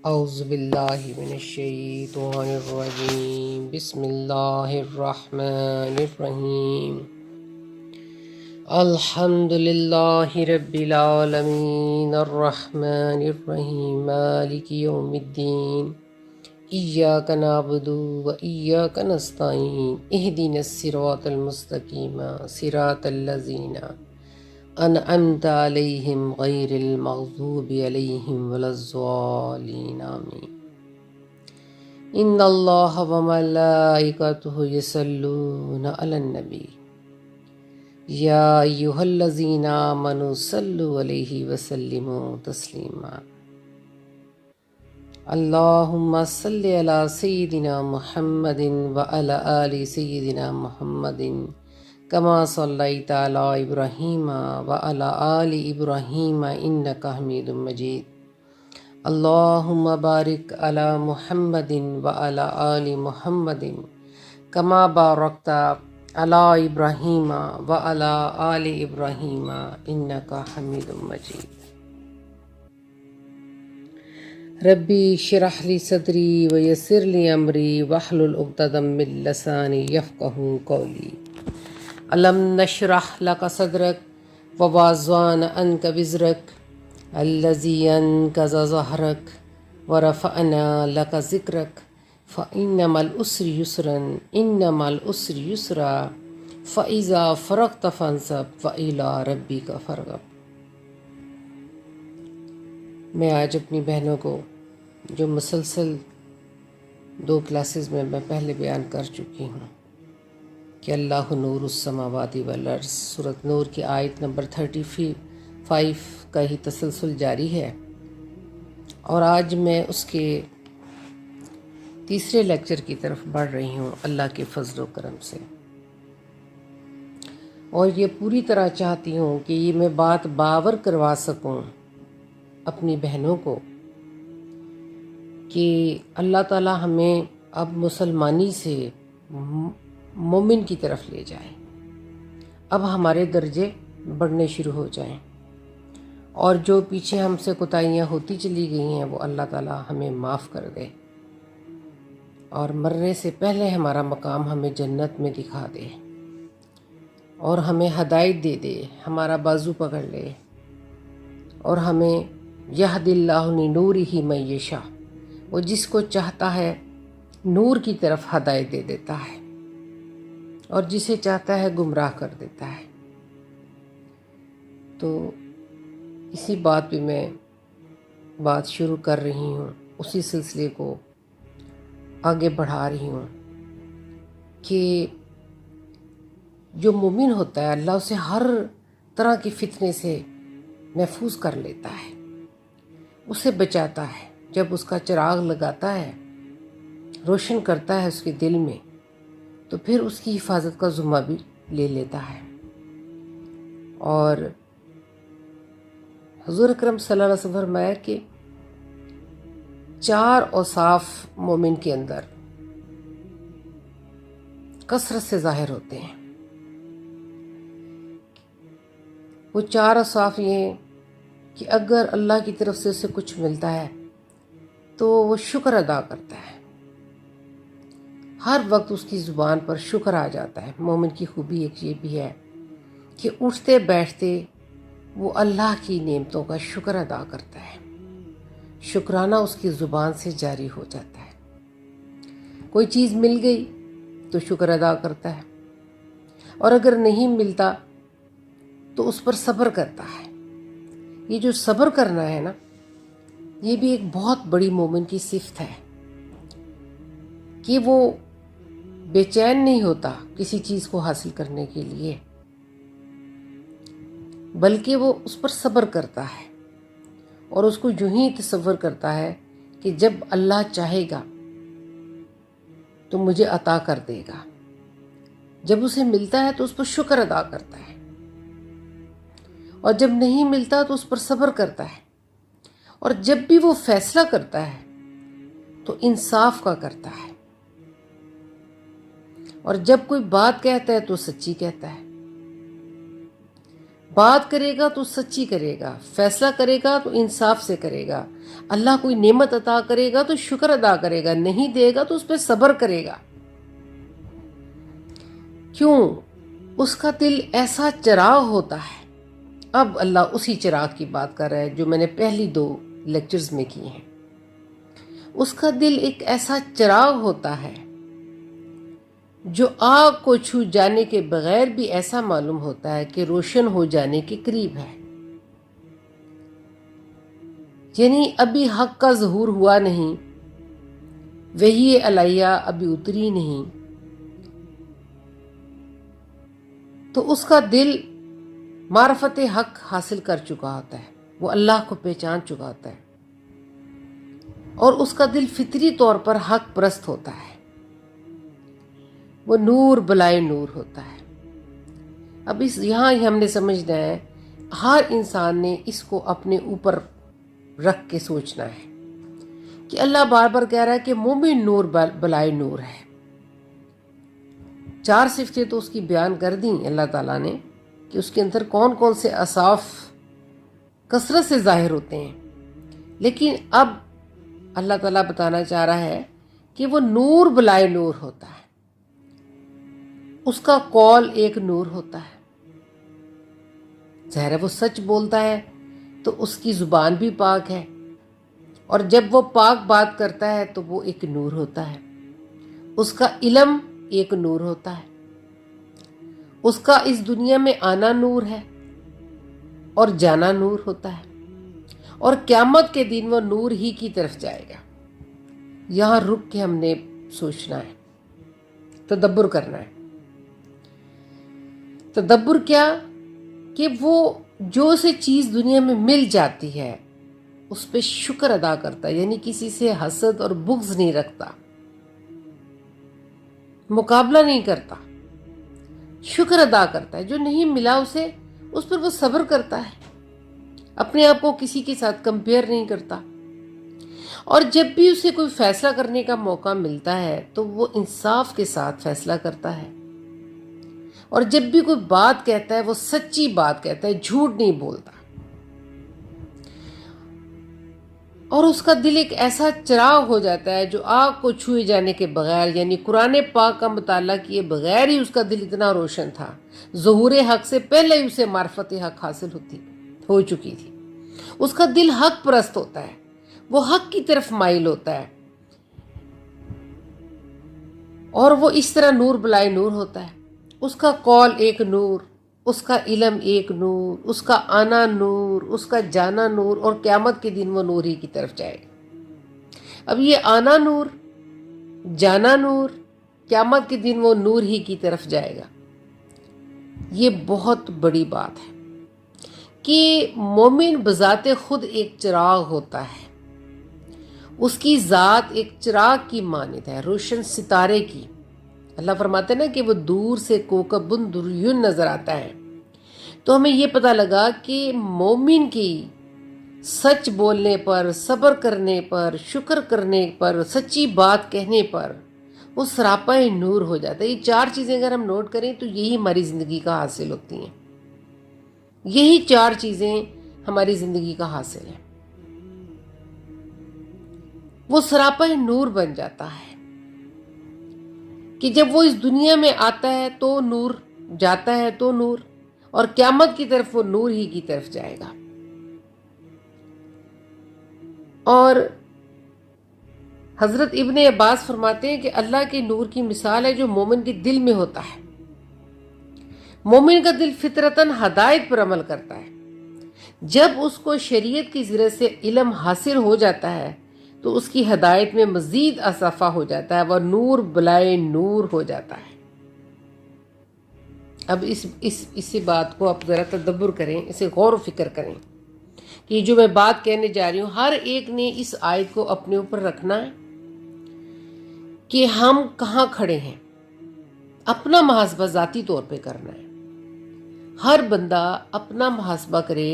اعوذ باللہ من الشیطان الرجیم، بسم اللہ الرحمن الرحیم۔ الحمد للہ رب العالمین، الرحمن الرحیم، مالک یوم الدین، ایاک نعبد و ایاک نستعین، اہدنا الصراط المستقیم، صراط الذین انعمت علیہم غیر المغضوب علیہم ولا الضالین، آمین۔ ان اللہ و ملائکتہ یصلون علی النبی یا ایھا الذین آمنوا صلوا علیہ وسلموا تسلیما۔ اللہم صل علی سیدنا محمد وعلی آل سیدنا محمد کما صلیت علی ابراہیم وعلی آل ابراہیم انک حمید مجید۔ اللہم بارک علی محمد وعلی آل محمد کما بارکت علی ابراہیم وعلی آل ابراہیم انک حمید مجید۔ ربی اشرح لی صدری ویسر لی امری واحلل عقدۃ من لسانی یفقہوا قولی۔ الم نشرح لک صدرک ووضعنا عنک وزرک الذی انقض ظہرک ورفعنا لک ذکرک فإن مع العسر یسرا ان مع العسر یسرا فإذا فرغت فانصب وإلی ربک فارغب۔ میں آج اپنی بہنوں کو جو مسلسل 2 کلاسز میں پہلے بیان کر چکی ہوں کہ اللہ نور السماوات والارض، سورۃ نور کی آیت نمبر 35 کا ہی تسلسل جاری ہے، اور آج میں اس کے تیسرے لیکچر کی طرف بڑھ رہی ہوں اللہ کے فضل و کرم سے، اور یہ پوری طرح چاہتی ہوں کہ یہ میں بات باور کروا سکوں اپنی بہنوں کو کہ اللہ تعالی ہمیں اب مسلمانی سے مومن کی طرف لے جائے، اب ہمارے درجے بڑھنے شروع ہو جائیں، اور جو پیچھے ہم سے کوتاہیاں ہوتی چلی گئی ہیں وہ اللہ تعالی ہمیں معاف کر دے، اور مرنے سے پہلے ہمارا مقام ہمیں جنت میں دکھا دے، اور ہمیں ہدایت دے دے، ہمارا بازو پکڑ لے، اور ہمیں یہد اللہ لنورہ من یشاء، وہ جس کو چاہتا ہے نور کی طرف ہدایت دے دیتا ہے، اور جسے چاہتا ہے گمراہ کر دیتا ہے۔ تو اسی بات پہ میں بات شروع کر رہی ہوں، اسی سلسلے کو آگے بڑھا رہی ہوں کہ جو مومن ہوتا ہے اللہ اسے ہر طرح کی فتنے سے محفوظ کر لیتا ہے، اسے بچاتا ہے، جب اس کا چراغ لگاتا ہے، روشن کرتا ہے اس کے دل میں، تو پھر اس کی حفاظت کا ذمہ بھی لے لیتا ہے۔ اور حضور اکرم صلی اللہ علیہ وسلم فرمایا کہ 4 اوصاف مومن کے اندر کثرت سے ظاہر ہوتے ہیں۔ وہ 4 اوصاف یہ ہیں کہ اگر اللہ کی طرف سے اسے کچھ ملتا ہے تو وہ شکر ادا کرتا ہے، ہر وقت اس کی زبان پر شکر آ جاتا ہے۔ مومن کی خوبی ایک یہ بھی ہے کہ اٹھتے بیٹھتے وہ اللہ کی نعمتوں کا شکر ادا کرتا ہے، شکرانہ اس کی زبان سے جاری ہو جاتا ہے۔ کوئی چیز مل گئی تو شکر ادا کرتا ہے، اور اگر نہیں ملتا تو اس پر صبر کرتا ہے۔ یہ جو صبر کرنا ہے نا، یہ بھی ایک بہت بڑی مومن کی صفت ہے کہ وہ بے چین نہیں ہوتا کسی چیز کو حاصل کرنے کے لیے، بلکہ وہ اس پر صبر کرتا ہے، اور اس کو یوں ہی تصور کرتا ہے کہ جب اللہ چاہے گا تو مجھے عطا کر دے گا۔ جب اسے ملتا ہے تو اس پر شکر ادا کرتا ہے، اور جب نہیں ملتا تو اس پر صبر کرتا ہے، اور جب بھی وہ فیصلہ کرتا ہے تو انصاف کا کرتا ہے، اور جب کوئی بات کہتا ہے تو سچی کہتا ہے۔ بات کرے گا تو سچی کرے گا، فیصلہ کرے گا تو انصاف سے کرے گا، اللہ کوئی نعمت عطا کرے گا تو شکر ادا کرے گا، نہیں دے گا تو اس پہ صبر کرے گا۔ کیوں؟ اس کا دل ایسا چراغ ہوتا ہے۔ اب اللہ اسی چراغ کی بات کر رہا ہے جو میں نے پہلی 2 لیکچرز میں کی ہیں۔ اس کا دل ایک ایسا چراغ ہوتا ہے جو آگ کو چھو جانے کے بغیر بھی ایسا معلوم ہوتا ہے کہ روشن ہو جانے کے قریب ہے۔ یعنی ابھی حق کا ظہور ہوا نہیں، وحی الہیہ ابھی اتری نہیں، تو اس کا دل معرفت حق حاصل کر چکا ہوتا ہے، وہ اللہ کو پہچان چکا ہوتا ہے، اور اس کا دل فطری طور پر حق پرست ہوتا ہے، وہ نور بلائے نور ہوتا ہے۔ اب یہاں ہم نے سمجھنا ہے، ہر انسان نے اس کو اپنے اوپر رکھ کے سوچنا ہے کہ اللہ بار بار کہہ رہا ہے کہ مومن نور بلائے نور ہے۔ 4 صفتیں تو اس کی بیان کر دیں اللہ تعالیٰ نے کہ اس کے اندر کون کون سے اوصاف کثرت سے ظاہر ہوتے ہیں، لیکن اب اللہ تعالیٰ بتانا چاہ رہا ہے کہ وہ نور بلائے نور ہوتا ہے، اس کا قول ایک نور ہوتا ہے۔ ظاہر ہے وہ سچ بولتا ہے تو اس کی زبان بھی پاک ہے، اور جب وہ پاک بات کرتا ہے تو وہ ایک نور ہوتا ہے۔ اس کا علم ایک نور ہوتا ہے، اس کا اس دنیا میں آنا نور ہے اور جانا نور ہوتا ہے، اور قیامت کے دن وہ نور ہی کی طرف جائے گا۔ یہاں رک کے ہم نے سوچنا ہے، تدبر کرنا ہے۔ تدبر کیا؟ کہ وہ جو سے چیز دنیا میں مل جاتی ہے اس پہ شکر ادا کرتا ہے، یعنی کسی سے حسد اور بغض نہیں رکھتا، مقابلہ نہیں کرتا، شکر ادا کرتا ہے۔ جو نہیں ملا اسے، اس پر وہ صبر کرتا ہے، اپنے آپ کو کسی کے ساتھ کمپیئر نہیں کرتا، اور جب بھی اسے کوئی فیصلہ کرنے کا موقع ملتا ہے تو وہ انصاف کے ساتھ فیصلہ کرتا ہے، اور جب بھی کوئی بات کہتا ہے وہ سچی بات کہتا ہے، جھوٹ نہیں بولتا، اور اس کا دل ایک ایسا چراغ ہو جاتا ہے جو آگ کو چھوئے جانے کے بغیر، یعنی قرآن پاک کا مطالعہ کیے بغیر ہی اس کا دل اتنا روشن تھا، ظہور حق سے پہلے ہی اسے معرفت حق حاصل ہو چکی تھی۔ اس کا دل حق پرست ہوتا ہے، وہ حق کی طرف مائل ہوتا ہے، اور وہ اس طرح نور بلائے نور ہوتا ہے۔ اس کا قول ایک نور، اس کا علم ایک نور، اس کا آنا نور، اس کا جانا نور، اور قیامت کے دن وہ نور ہی کی طرف جائے گا۔ اب یہ آنا نور، جانا نور، قیامت کے دن وہ نور ہی کی طرف جائے گا، یہ بہت بڑی بات ہے کہ مومن بذات خود ایک چراغ ہوتا ہے، اس کی ذات ایک چراغ کی مانند ہے، روشن ستارے کی۔ اللہ فرماتے ہیں نا کہ وہ دور سے کوکبن دریون نظر آتا ہے، تو ہمیں یہ پتہ لگا کہ مومن کی سچ بولنے پر، صبر کرنے پر، شکر کرنے پر، سچی بات کہنے پر وہ سراپا نور ہو جاتا ہے۔ یہ 4 چیزیں اگر ہم نوٹ کریں تو یہی ہماری زندگی کا حاصل ہوتی ہیں، یہی 4 چیزیں ہماری زندگی کا حاصل ہے۔ وہ سراپا نور بن جاتا ہے کہ جب وہ اس دنیا میں آتا ہے تو نور، جاتا ہے تو نور، اور قیامت کی طرف وہ نور ہی کی طرف جائے گا۔ اور حضرت ابن عباس فرماتے ہیں کہ اللہ کے نور کی مثال ہے جو مومن کے دل میں ہوتا ہے۔ مومن کا دل فطرتاً ہدایت پر عمل کرتا ہے، جب اس کو شریعت کی ذریعے سے علم حاصل ہو جاتا ہے تو اس کی ہدایت میں مزید اضافہ ہو جاتا ہے، وہ نور بلائے نور ہو جاتا ہے۔ اب اس بات کو آپ ذرا تدبر کریں، اسے غور و فکر کریں کہ یہ جو میں بات کہنے جا رہی ہوں، ہر ایک نے اس آیت کو اپنے اوپر رکھنا ہے کہ ہم کہاں کھڑے ہیں، اپنا محاسبہ ذاتی طور پہ کرنا ہے۔ ہر بندہ اپنا محاسبہ کرے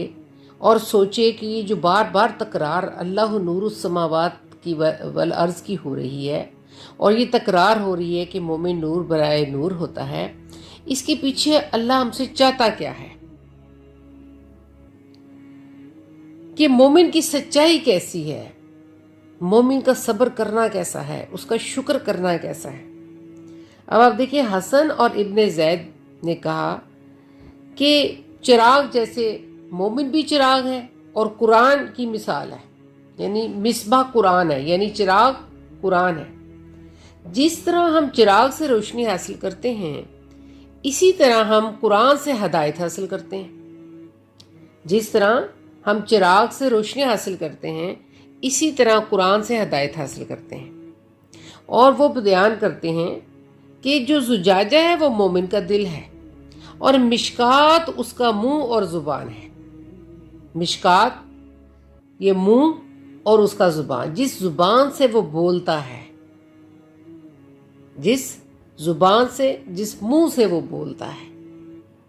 اور سوچے کہ یہ جو بار بار تکرار اللہ نور السماوات کی والارض کی ہو رہی ہے، اور یہ تکرار ہو رہی ہے کہ مومن نور برائے نور ہوتا ہے، اس کے پیچھے اللہ ہم سے چاہتا کیا ہے؟ کہ مومن کی سچائی کیسی ہے، مومن کا صبر کرنا کیسا ہے، اس کا شکر کرنا کیسا ہے۔ اب آپ دیکھیں، حسن اور ابن زید نے کہا کہ چراغ جیسے مومن بھی چراغ ہے اور قرآن کی مثال ہے، یعنی مصباح قرآن ہے، یعنی چراغ قرآن ہے۔ جس طرح ہم چراغ سے روشنی حاصل کرتے ہیں، اسی طرح ہم قرآن سے ہدایت حاصل کرتے ہیں۔ جس طرح ہم چراغ سے روشنی حاصل کرتے ہیں، اسی طرح قرآن سے ہدایت حاصل کرتے ہیں۔ اور وہ بیان کرتے ہیں کہ جو زجاجہ ہے وہ مومن کا دل ہے، اور مشکات اس کا منہ اور زبان ہے۔ مشکات یہ منہ اور اس کا زبان، جس زبان سے وہ بولتا ہے، جس زبان سے، جس منہ سے وہ بولتا ہے،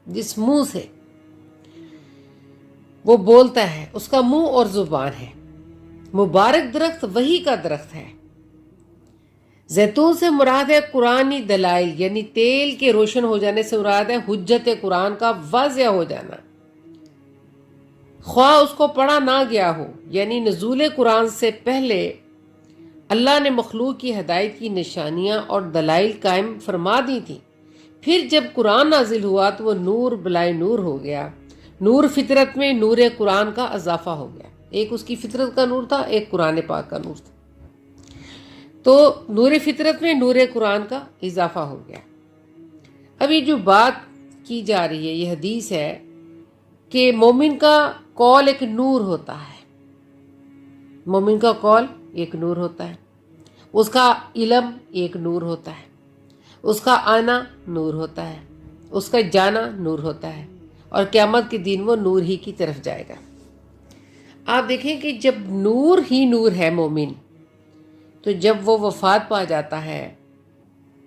جس منہ سے وہ بولتا ہے، اس کا منہ اور زبان ہے۔ مبارک درخت وحی کا درخت ہے۔ زیتون سے مراد ہے قرآنی دلائل، یعنی تیل کے روشن ہو جانے سے مراد ہے حجت قرآن کا واضح ہو جانا، خواہ اس کو پڑھا نہ گیا ہو، یعنی نزول قرآن سے پہلے اللہ نے مخلوق کی ہدایت کی نشانیاں اور دلائل قائم فرما دی تھیں۔ پھر جب قرآن نازل ہوا تو وہ نور بلائے نور ہو گیا۔ نور فطرت میں نور قرآن کا اضافہ ہو گیا۔ ایک اس کی فطرت کا نور تھا، ایک قرآن پاک کا نور تھا، تو نور فطرت میں نور قرآن کا اضافہ ہو گیا۔ اب یہ جو بات کی جا رہی ہے، یہ حدیث ہے کہ مومن کا قول ایک نور ہوتا ہے، مومن کا قول ایک نور ہوتا ہے، اس کا علم ایک نور ہوتا ہے، اس کا آنا نور ہوتا ہے، اس کا جانا نور ہوتا ہے، اور قیامت کے دن وہ نور ہی کی طرف جائے گا۔ آپ دیکھیں کہ جب نور ہی نور ہے مومن، تو جب وہ وفات پا جاتا ہے،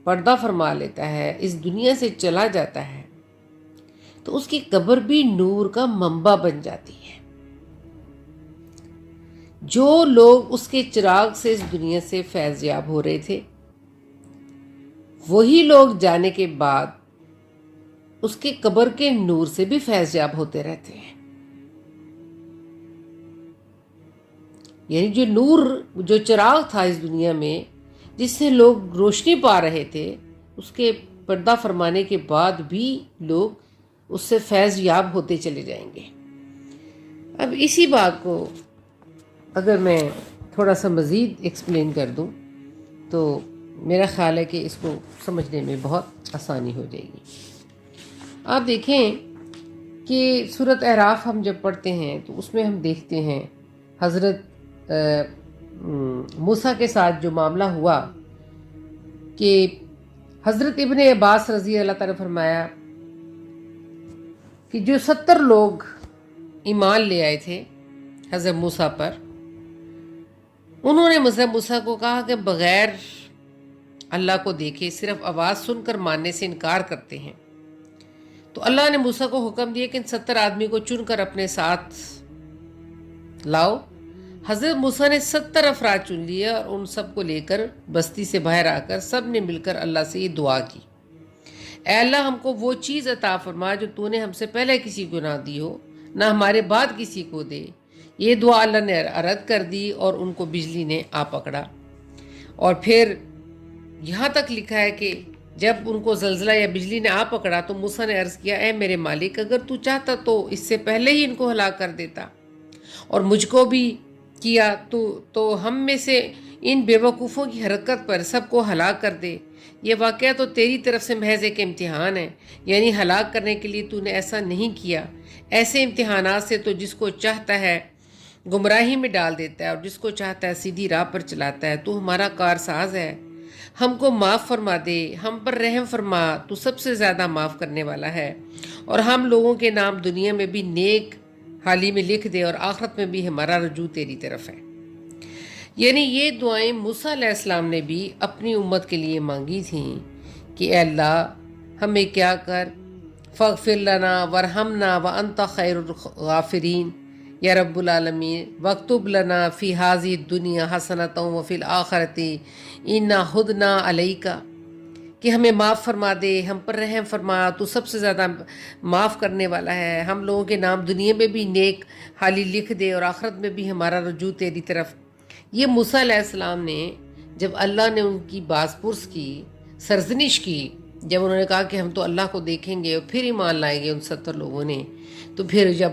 پردہ فرما لیتا ہے، اس دنیا سے چلا جاتا ہے، تو اس کی قبر بھی نور کا منبع بن جاتی ہے۔ جو لوگ اس کے چراغ سے اس دنیا سے فیض یاب ہو رہے تھے، وہی لوگ جانے کے بعد اس کے قبر کے نور سے بھی فیض یاب ہوتے رہتے ہیں۔ یعنی جو نور، جو چراغ تھا اس دنیا میں، جس سے لوگ روشنی پا رہے تھے، اس کے پردہ فرمانے کے بعد بھی لوگ اس سے فیض یاب ہوتے چلے جائیں گے۔ اب اسی بات کو اگر میں تھوڑا سا مزید ایکسپلین کر دوں تو میرا خیال ہے کہ اس کو سمجھنے میں بہت آسانی ہو جائے گی۔ آپ دیکھیں کہ سورۃ اعراف ہم جب پڑھتے ہیں تو اس میں ہم دیکھتے ہیں حضرت موسیٰ کے ساتھ جو معاملہ ہوا کہ حضرت ابن عباس رضی اللہ تعالیٰ فرمایا کہ جو 70 لوگ ایمان لے آئے تھے حضرت موسیٰ پر، انہوں نے حضرت موسیٰ کو کہا کہ بغیر اللہ کو دیکھے صرف آواز سن کر ماننے سے انکار کرتے ہیں۔ تو اللہ نے موسیٰ کو حکم دیا کہ ان 70 آدمی کو چن کر اپنے ساتھ لاؤ۔ حضرت موسیٰ نے 70 افراد چن لیے اور ان سب کو لے کر بستی سے باہر آ کر سب نے مل کر اللہ سے یہ دعا کی، اے اللہ ہم کو وہ چیز عطا فرما جو تو نے ہم سے پہلے کسی کو نہ دی ہو، نہ ہمارے بعد کسی کو دے۔ یہ دعا اللہ نے رد کر دی اور ان کو بجلی نے آ پکڑا۔ اور پھر یہاں تک لکھا ہے کہ جب ان کو زلزلہ یا بجلی نے آ پکڑا تو موسیٰ نے عرض کیا، اے میرے مالک، اگر تو چاہتا تو اس سے پہلے ہی ان کو ہلاک کر دیتا، اور مجھ کو بھی کیا تو ہم میں سے ان بے وقوفوں کی حرکت پر سب کو ہلاک کر دے۔ یہ واقعہ تو تیری طرف سے محض ایک امتحان ہے، یعنی ہلاک کرنے کے لیے تو نے ایسا نہیں کیا۔ ایسے امتحانات سے تو جس کو چاہتا ہے گمراہی میں ڈال دیتا ہے اور جس کو چاہتا ہے سیدھی راہ پر چلاتا ہے۔ تو ہمارا کارساز ہے، ہم کو معاف فرما دے، ہم پر رحم فرما، تو سب سے زیادہ معاف کرنے والا ہے، اور ہم لوگوں کے نام دنیا میں بھی نیک حالی میں لکھ دے، اور آخرت میں بھی ہمارا رجوع تیری طرف ہے۔ یعنی یہ دعائیں موسیٰ علیہ السلام نے بھی اپنی امت کے لیے مانگی تھیں کہ اے اللہ ہمیں کیا کر، فاغفر لنا ورحمنا وانت خیر الغافرین یا رب العالمین، واکتب لنا فی ہذہ الدنیا حسنۃ وفی الآخرۃ انا ہدنا علیک۔ کہ ہمیں معاف فرما دے، ہم پر رحم فرما، تو سب سے زیادہ معاف کرنے والا ہے، ہم لوگوں کے نام دنیا میں بھی نیک حالی لکھ دے اور آخرت میں بھی ہمارا رجوع تیری طرف۔ یہ موسیٰ علیہ السلام نے جب اللہ نے ان کی باز پرس کی، سرزنش کی، جب انہوں نے کہا کہ ہم تو اللہ کو دیکھیں گے اور پھر ایمان لائیں گے ان 70 لوگوں نے، تو پھر جب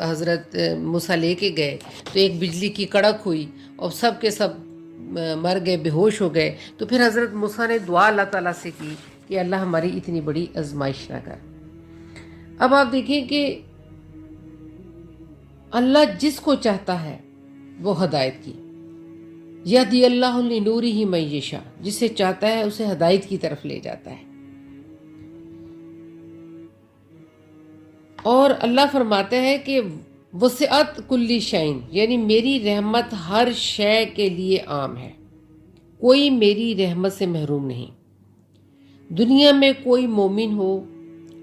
حضرت موسیٰ لے کے گئے تو ایک بجلی کی کڑک ہوئی اور سب کے سب مر گئے، بے ہوش ہو گئے۔ تو پھر حضرت موسیٰ نے دعا اللہ تعالیٰ سے کی کہ اللہ ہماری اتنی بڑی آزمائش نہ کر۔ اب آپ دیکھیں کہ اللہ جس کو چاہتا ہے وہ ہدایت کی، یہدی اللہ لنورہ من یشاء، جسے چاہتا ہے اسے ہدایت کی طرف لے جاتا ہے۔ اور اللہ فرماتا ہے کہ وسعت کل شیء، یعنی میری رحمت ہر شے کے لیے عام ہے، کوئی میری رحمت سے محروم نہیں۔ دنیا میں کوئی مومن ہو،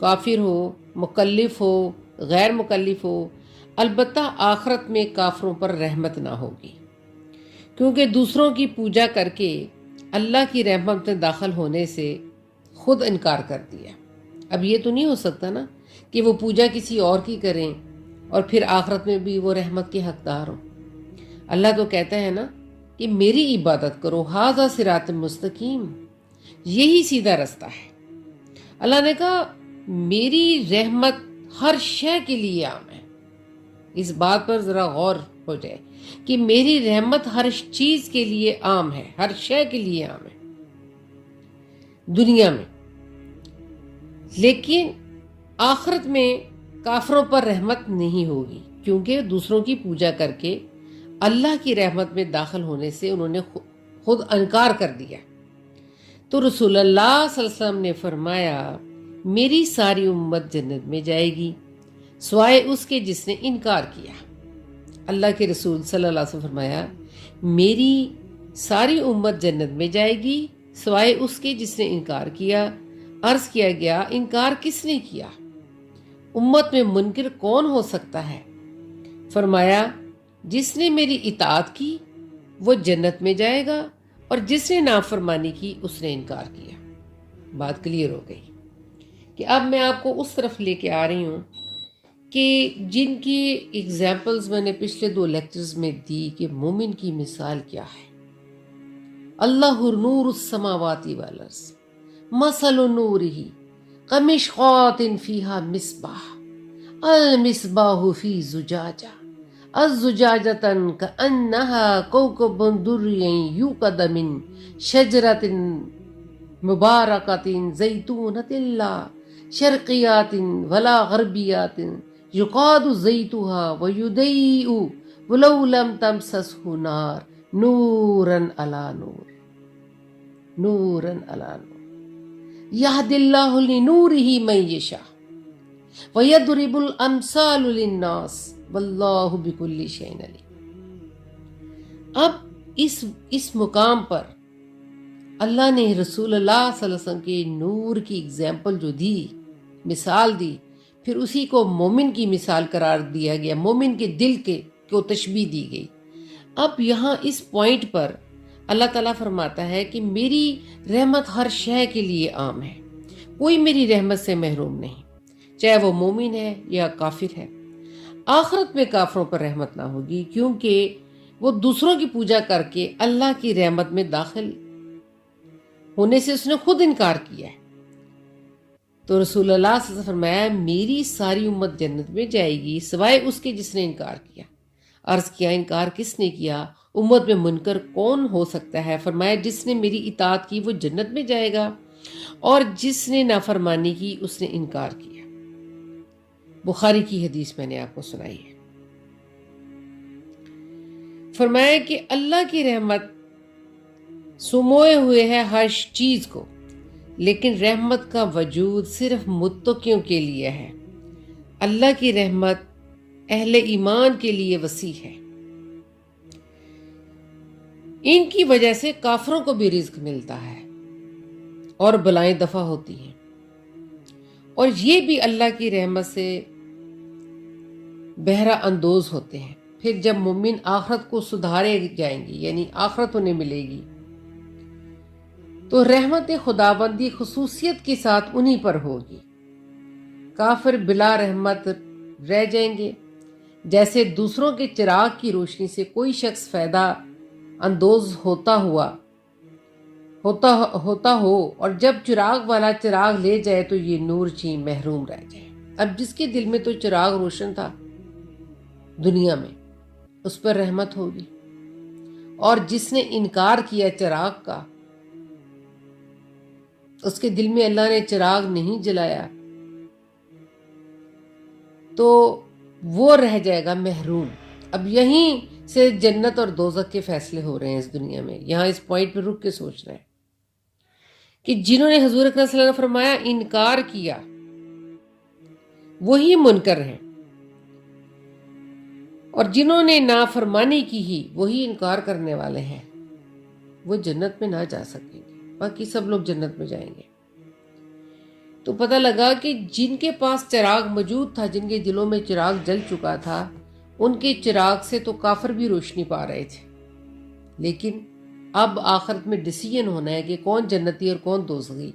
کافر ہو، مکلف ہو، غیر مکلف ہو، البتہ آخرت میں کافروں پر رحمت نہ ہوگی، کیونکہ دوسروں کی پوجا کر کے اللہ کی رحمت میں داخل ہونے سے خود انکار کر دیا۔ اب یہ تو نہیں ہو سکتا نا کہ وہ پوجا کسی اور کی کریں اور پھر آخرت میں بھی وہ رحمت کے حقدار ہوں۔ اللہ تو کہتا ہے نا کہ میری عبادت کرو، ھذا صراط مستقیم، یہی سیدھا رستہ ہے۔ اللہ نے کہا میری رحمت ہر شے کے لیے عام ہے۔ اس بات پر ذرا غور ہو جائے کہ میری رحمت ہر چیز کے لیے عام ہے، ہر شے کے لیے عام ہے دنیا میں، لیکن آخرت میں کافروں پر رحمت نہیں ہوگی، کیونکہ دوسروں کی پوجا کر کے اللہ کی رحمت میں داخل ہونے سے انہوں نے خود انکار کر دیا۔ تو رسول اللہ صلی اللہ علیہ وسلم نے فرمایا میری ساری امت جنت میں جائے گی سوائے اس کے جس نے انکار کیا۔ اللہ کے رسول صلی اللہ علیہ وسلم فرمایا میری ساری امت جنت میں جائے گی سوائے اس کے جس نے انکار کیا۔ عرض کیا گیا انکار کس نے کیا؟ امت میں منکر کون ہو سکتا ہے؟ فرمایا جس نے میری اطاعت کی وہ جنت میں جائے گا اور جس نے نافرمانی کی اس نے انکار کیا۔ بات کلیئر ہو گئی کہ اب میں آپ کو اس طرف لے کے آ رہی ہوں کہ جن کی ایگزامپلز میں نے پچھلے 2 لیکچرز میں دی کہ مومن کی مثال کیا ہے۔ اللہ نور السماوات والارض مثل نورہ کمشکوۃ فیہا مصباح المصباح فی زجاجہ الزجاجۃ کأنہا کوکب دری یوقد من شجرۃ مبارکۃ زیتونۃ لا شرقیات ولا غربیات یقاد زیتها ویضیء ولو لم تمسسہ نار نورا علی نور، نورا علی نور، یہدی اللہ لنورہ من یشاء ویضرب الامثال للناس واللہ بکل شیء علیم۔ اب اس مقام پر اللہ نے رسول اللہ صلی اللہ علیہ وسلم کے نور کی اگزامپل جو دی، مثال دی، پھر اسی کو مومن کی مثال قرار دیا گیا، مومن کے دل کو تشبیہ دی گئی۔ اب یہاں اس پوائنٹ پر اللہ تعالیٰ فرماتا ہے کہ میری رحمت ہر شے کے لیے عام ہے، کوئی میری رحمت سے محروم نہیں، چاہے وہ مومن ہے یا کافر ہے۔ آخرت میں کافروں پر رحمت نہ ہوگی کیونکہ وہ دوسروں کی پوجا کر کے اللہ کی رحمت میں داخل ہونے سے اس نے خود انکار کیا ہے۔ تو رسول اللہ صلی اللہ علیہ وسلم فرمایا میری ساری امت جنت میں جائے گی سوائے اس کے جس نے انکار کیا۔ عرض کیا انکار کس نے کیا؟ امت میں منکر کون ہو سکتا ہے؟ فرمایا جس نے میری اطاعت کی وہ جنت میں جائے گا اور جس نے نافرمانی کی اس نے انکار کیا۔ بخاری کی حدیث میں نے آپ کو سنائی ہے۔ فرمایا کہ اللہ کی رحمت سموئے ہوئے ہے ہر چیز کو، لیکن رحمت کا وجود صرف متقیوں کے لیے ہے۔ اللہ کی رحمت اہل ایمان کے لیے وسیع ہے، ان کی وجہ سے کافروں کو بھی رزق ملتا ہے اور بلائیں دفع ہوتی ہیں، اور یہ بھی اللہ کی رحمت سے بہرہ اندوز ہوتے ہیں۔ پھر جب مومن آخرت کو سدھارے جائیں گے، یعنی آخرت انہیں ملے گی، تو رحمت خداوندی خصوصیت کے ساتھ انہی پر ہوگی۔ کافر بلا رحمت رہ جائیں گے۔ جیسے دوسروں کے چراغ کی روشنی سے کوئی شخص فائدہ اندوز ہوتا ہو اور جب چراغ والا چراغ لے جائے تو یہ نور چین محروم رہ جائے۔ اب جس کے دل میں تو چراغ روشن تھا دنیا میں، اس پر رحمت ہوگی، اور جس نے انکار کیا چراغ کا، اس کے دل میں اللہ نے چراغ نہیں جلایا، تو وہ رہ جائے گا محروم۔ اب یہیں سے جنت اور دوزخ کے فیصلے ہو رہے ہیں اس دنیا میں۔ یہاں اس پوائنٹ پہ رک کے سوچ رہے ہیں کہ جنہوں نے حضور اکرم صلی اللہ علیہ وسلم نے فرمایا انکار کیا وہی منکر ہیں، اور جنہوں نے نافرمانی کی ہی وہی انکار کرنے والے ہیں، وہ جنت میں نہ جا سکیں گے، باقی سب لوگ جنت میں جائیں گے۔ تو پتہ لگا کہ جن کے پاس چراغ موجود تھا، جن کے دلوں میں چراغ جل چکا تھا، ان کے چراغ سے تو کافر بھی روشنی پا رہے تھے، لیکن اب آخرت میں ڈیسیژن ہونا ہے کہ کون جنتی اور کون دوزخی۔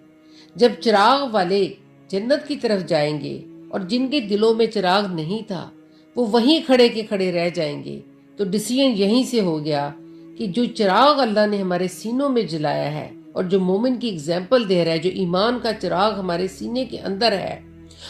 جب چراغ والے جنت کی طرف جائیں گے اور جن کے دلوں میں چراغ نہیں تھا وہ وہیں کھڑے کے کھڑے رہ جائیں گے، تو ڈیسیژن یہیں سے ہو گیا کہ جو چراغ اللہ نے ہمارے سینوں میں جلایا ہے اور جو مومن کی اگزامپل دے رہا ہے، جو ایمان کا چراغ ہمارے سینے کے اندر ہے،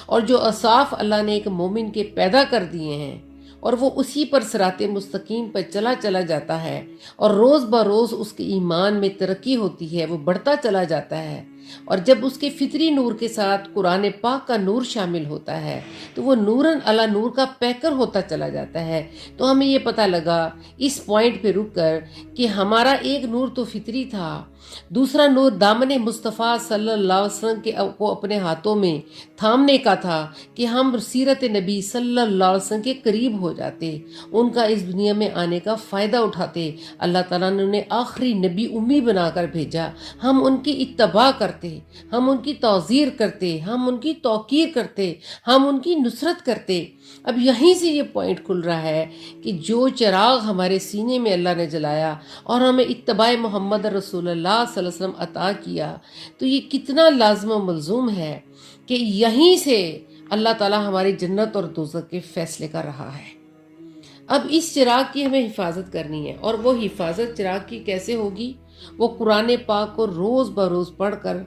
اور جو اوصاف اللہ نے ایک مومن کے پیدا کر دیے ہیں، اور وہ اسی پر صراط مستقیم پر چلا جاتا ہے، اور روز بروز اس کے ایمان میں ترقی ہوتی ہے، وہ بڑھتا چلا جاتا ہے، اور جب اس کے فطری نور کے ساتھ قرآن پاک کا نور شامل ہوتا ہے تو وہ نوراً علی نور کا پیکر ہوتا چلا جاتا ہے۔ تو ہمیں یہ پتہ لگا اس پوائنٹ پہ رک کر کہ ہمارا ایک نور تو فطری تھا، دوسرا نور دامن مصطفیٰ صلی اللہ علیہ وسلم کو اپنے ہاتھوں میں تھامنے کا تھا کہ ہم سیرت نبی صلی اللہ علیہ وسلم کے قریب ہو جاتے، ان کا اس دنیا میں آنے کا فائدہ اٹھاتے۔ اللہ تعالیٰ نے انہیں آخری نبی امی بنا کر بھیجا، ہم ان کی اتباع کرتے، ہم ان کی توزیر کرتے، ہم ان کی توقیر کرتے، ہم ان کی نصرت کرتے۔ اب یہیں سے یہ پوائنٹ کھل رہا ہے کہ جو چراغ ہمارے سینے میں اللہ نے جلایا اور ہمیں اتباع محمد رسول اللہ صلی اللہ علیہ وسلم عطا کیا، تو یہ کتنا لازم و ملزوم ہے کہ یہیں سے اللہ تعالیٰ ہماری جنت اور دوزخ کے فیصلے کر رہا ہے۔ اب اس چراغ کی ہمیں حفاظت کرنی ہے، اور وہ حفاظت چراغ کی کیسے ہوگی؟ وہ قرآن پاک کو روز بروز پڑھ کر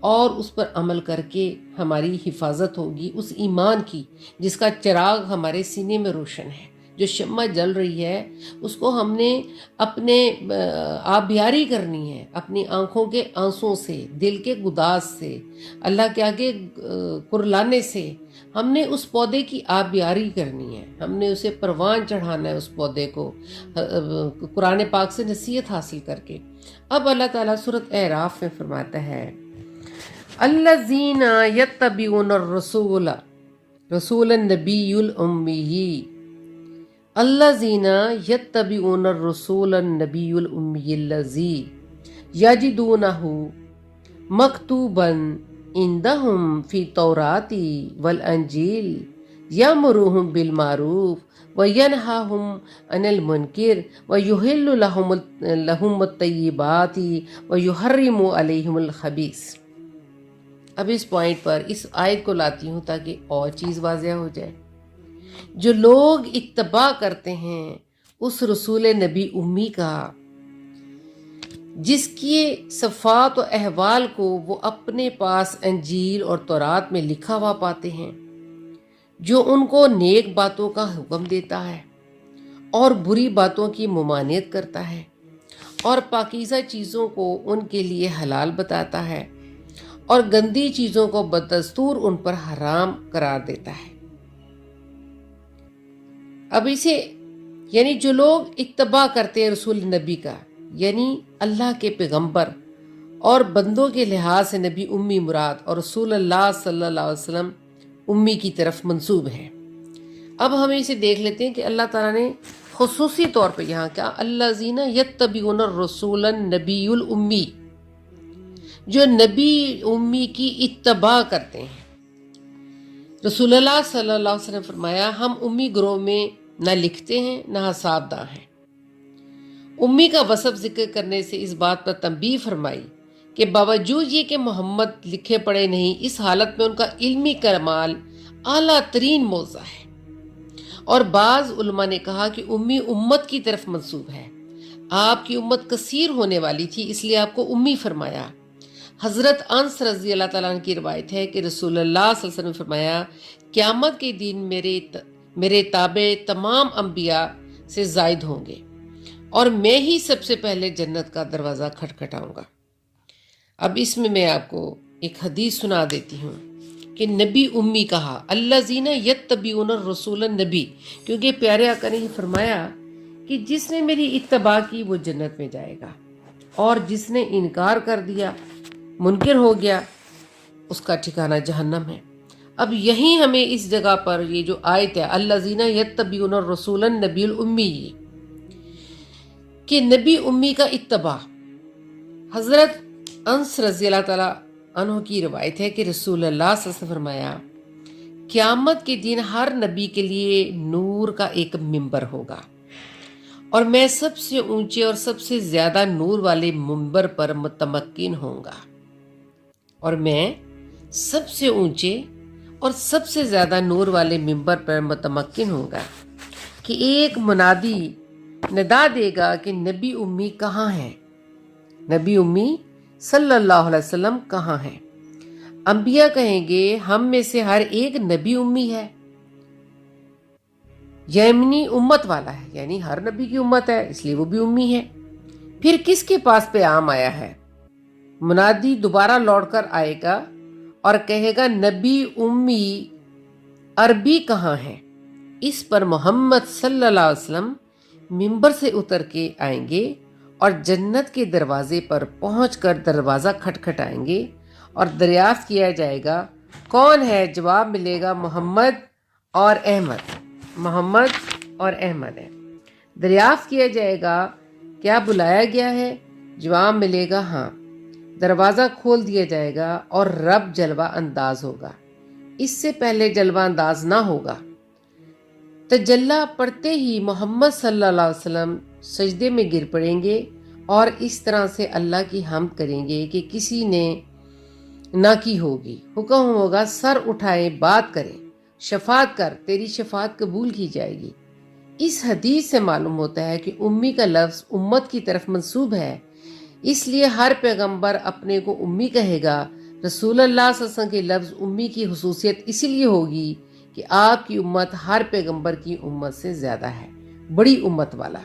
اور اس پر عمل کر کے ہماری حفاظت ہوگی، اس ایمان کی جس کا چراغ ہمارے سینے میں روشن ہے، جو شمع جل رہی ہے، اس کو ہم نے اپنے آبیاری کرنی ہے، اپنی آنکھوں کے آنسوں سے، دل کے گداز سے، اللہ کے آگے کرلانے سے ہم نے اس پودے کی آبیاری کرنی ہے، ہم نے اسے پروان چڑھانا ہے اس پودے کو، قرآن پاک سے نصیحت حاصل کر کے۔ اب اللہ تعالیٰ سورۃ اعراف میں فرماتا ہے الذین یتبعون الرسول رسول النبی الامی، الذین یتبعون الرسول النبی الامی الذی یجدونہ مکتوبا عندہم فی التوراۃ والانجیل یامرہم بالمعروف وینہاہم عن المنکر ویحل لہم الطیبات ویحرم علیہم الخبیث۔ اب اس پوائنٹ پر اس آیت کو لاتی ہوں تاکہ اور چیز واضح ہو جائے۔ جو لوگ اتباع کرتے ہیں اس رسول نبی امی کا، جس کی صفات و احوال کو وہ اپنے پاس انجیل اور تورات میں لکھا ہوا پاتے ہیں، جو ان کو نیک باتوں کا حکم دیتا ہے اور بری باتوں کی ممانعت کرتا ہے، اور پاکیزہ چیزوں کو ان کے لیے حلال بتاتا ہے اور گندی چیزوں کو بدستور ان پر حرام قرار دیتا ہے۔ اب اسے یعنی جو لوگ اتباع کرتے ہیں رسول نبی کا، یعنی اللہ کے پیغمبر اور بندوں کے لحاظ سے نبی امی مراد، اور رسول اللہ صلی اللہ علیہ وسلم امی کی طرف منسوب ہے۔ اب ہم اسے دیکھ لیتے ہیں کہ اللہ تعالیٰ نے خصوصی طور پہ یہاں کیا الذین یتبعون الرسول النبی الامی، جو نبی امی کی اتباع کرتے ہیں۔ رسول اللہ صلی اللہ علیہ وسلم فرمایا ہم امی گروہ میں نہ لکھتے ہیں نہ حساب داں ہیں۔ امی کا وصف ذکر کرنے سے اس بات پر تنبیہ فرمائی کہ باوجود یہ کہ محمد لکھے پڑھے نہیں، اس حالت میں ان کا علمی کمال اعلیٰ ترین موضع ہے۔ اور بعض علماء نے کہا کہ امی امت کی طرف منسوب ہے، آپ کی امت کثیر ہونے والی تھی اس لیے آپ کو امی فرمایا۔ حضرت انس رضی اللہ تعالیٰ عنہ کی روایت ہے کہ رسول اللہ صلی اللہ علیہ وسلم نے فرمایا، قیامت کے دن میرے تابع تمام انبیاء سے زائد ہوں گے اور میں ہی سب سے پہلے جنت کا دروازہ کھٹکھٹاؤں گا۔ اب اس میں آپ کو ایک حدیث سنا دیتی ہوں کہ نبی امی کہا، الذین یتبعون الرسول النبی، کیونکہ پیارے آقا نے یہ فرمایا کہ جس نے میری اتباع کی وہ جنت میں جائے گا، اور جس نے انکار کر دیا، منکر ہو گیا، اس کا ٹھکانہ جہنم ہے۔ اب یہیں ہمیں اس جگہ پر یہ جو آیت ہے الذین یتبعون الرسول النبی الامی، کہ نبی امی کا اتباع، حضرت انس رضی اللہ تعالیٰ عنہ کی روایت ہے کہ رسول اللہ صلی اللہ علیہ وسلم نے فرمایا، قیامت کے دن ہر نبی کے لیے نور کا ایک ممبر ہوگا، اور میں سب سے اونچے اور سب سے زیادہ نور والے ممبر پر متمکن ہوں گا، اور میں سب سے اونچے اور سب سے زیادہ نور والے ممبر پر متمکن ہوں گا کہ ایک منادی ندا دے گا کہ نبی امی کہاں ہیں، نبی امی صلی اللہ علیہ وسلم کہاں ہیں؟ انبیاء کہیں گے ہم میں سے ہر ایک نبی امی ہے، یمنی امت والا ہے، یعنی ہر نبی کی امت ہے اس لیے وہ بھی امی ہے۔ پھر کس کے پاس پیغام آیا ہے؟ منادی دوبارہ لوٹ کر آئے گا اور کہے گا نبی امی عربی کہاں ہے؟ اس پر محمد صلی اللہ علیہ وسلم ممبر سے اتر کے آئیں گے اور جنت کے دروازے پر پہنچ کر دروازہ کھٹکھٹائیں گے اور دریافت کیا جائے گا کون ہے؟ جواب ملے گا محمد اور احمد، محمد اور احمد ہے۔ دریافت کیا جائے گا کیا بلایا گیا ہے؟ جواب ملے گا ہاں۔ دروازہ کھول دیا جائے گا اور رب جلوہ انداز ہوگا، اس سے پہلے جلوہ انداز نہ ہوگا۔ تجلی پڑھتے ہی محمد صلی اللہ علیہ وسلم سجدے میں گر پڑیں گے اور اس طرح سے اللہ کی حمد کریں گے کہ کسی نے نہ کی ہوگی۔ حکم ہوگا سر اٹھائیں، بات کریں، شفاعت کر، تیری شفاعت قبول کی جائے گی۔ اس حدیث سے معلوم ہوتا ہے کہ امی کا لفظ امت کی طرف منسوب ہے، اس لیے ہر پیغمبر اپنے کو امی کہے گا۔ رسول اللہ صلی اللہ علیہ وسلم کے لفظ امی کی خصوصیت اسی لیے ہوگی کہ آپ کی امت ہر پیغمبر کی امت سے زیادہ ہے، بڑی امت والا۔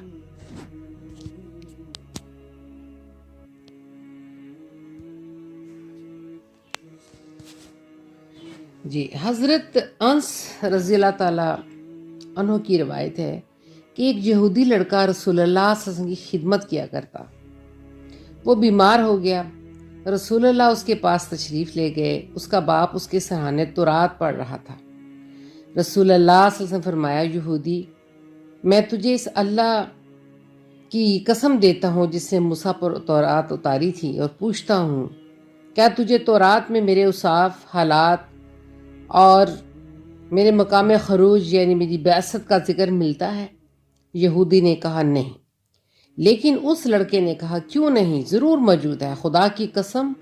جی، حضرت انس رضی اللہ تعالیٰ عنہ کی روایت ہے کہ ایک یہودی لڑکا رسول اللہ صلی اللہ علیہ وسلم کی خدمت کیا کرتا، وہ بیمار ہو گیا، رسول اللہ اس کے پاس تشریف لے گئے، اس کا باپ اس کے سرانے تورات پڑھ رہا تھا۔ رسول اللہ صلی اللہ علیہ وسلم فرمایا، یہودی، میں تجھے اس اللہ کی قسم دیتا ہوں جس نے موسیٰ پر تورات اتاری تھی، اور پوچھتا ہوں کیا تجھے تورات میں میرے اوصاف، حالات اور میرے مقام خروج یعنی میری بعثت کا ذکر ملتا ہے؟ یہودی نے کہا نہیں، لیکن اس لڑکے نے کہا کیوں نہیں، ضرور موجود ہے، خدا کی قسم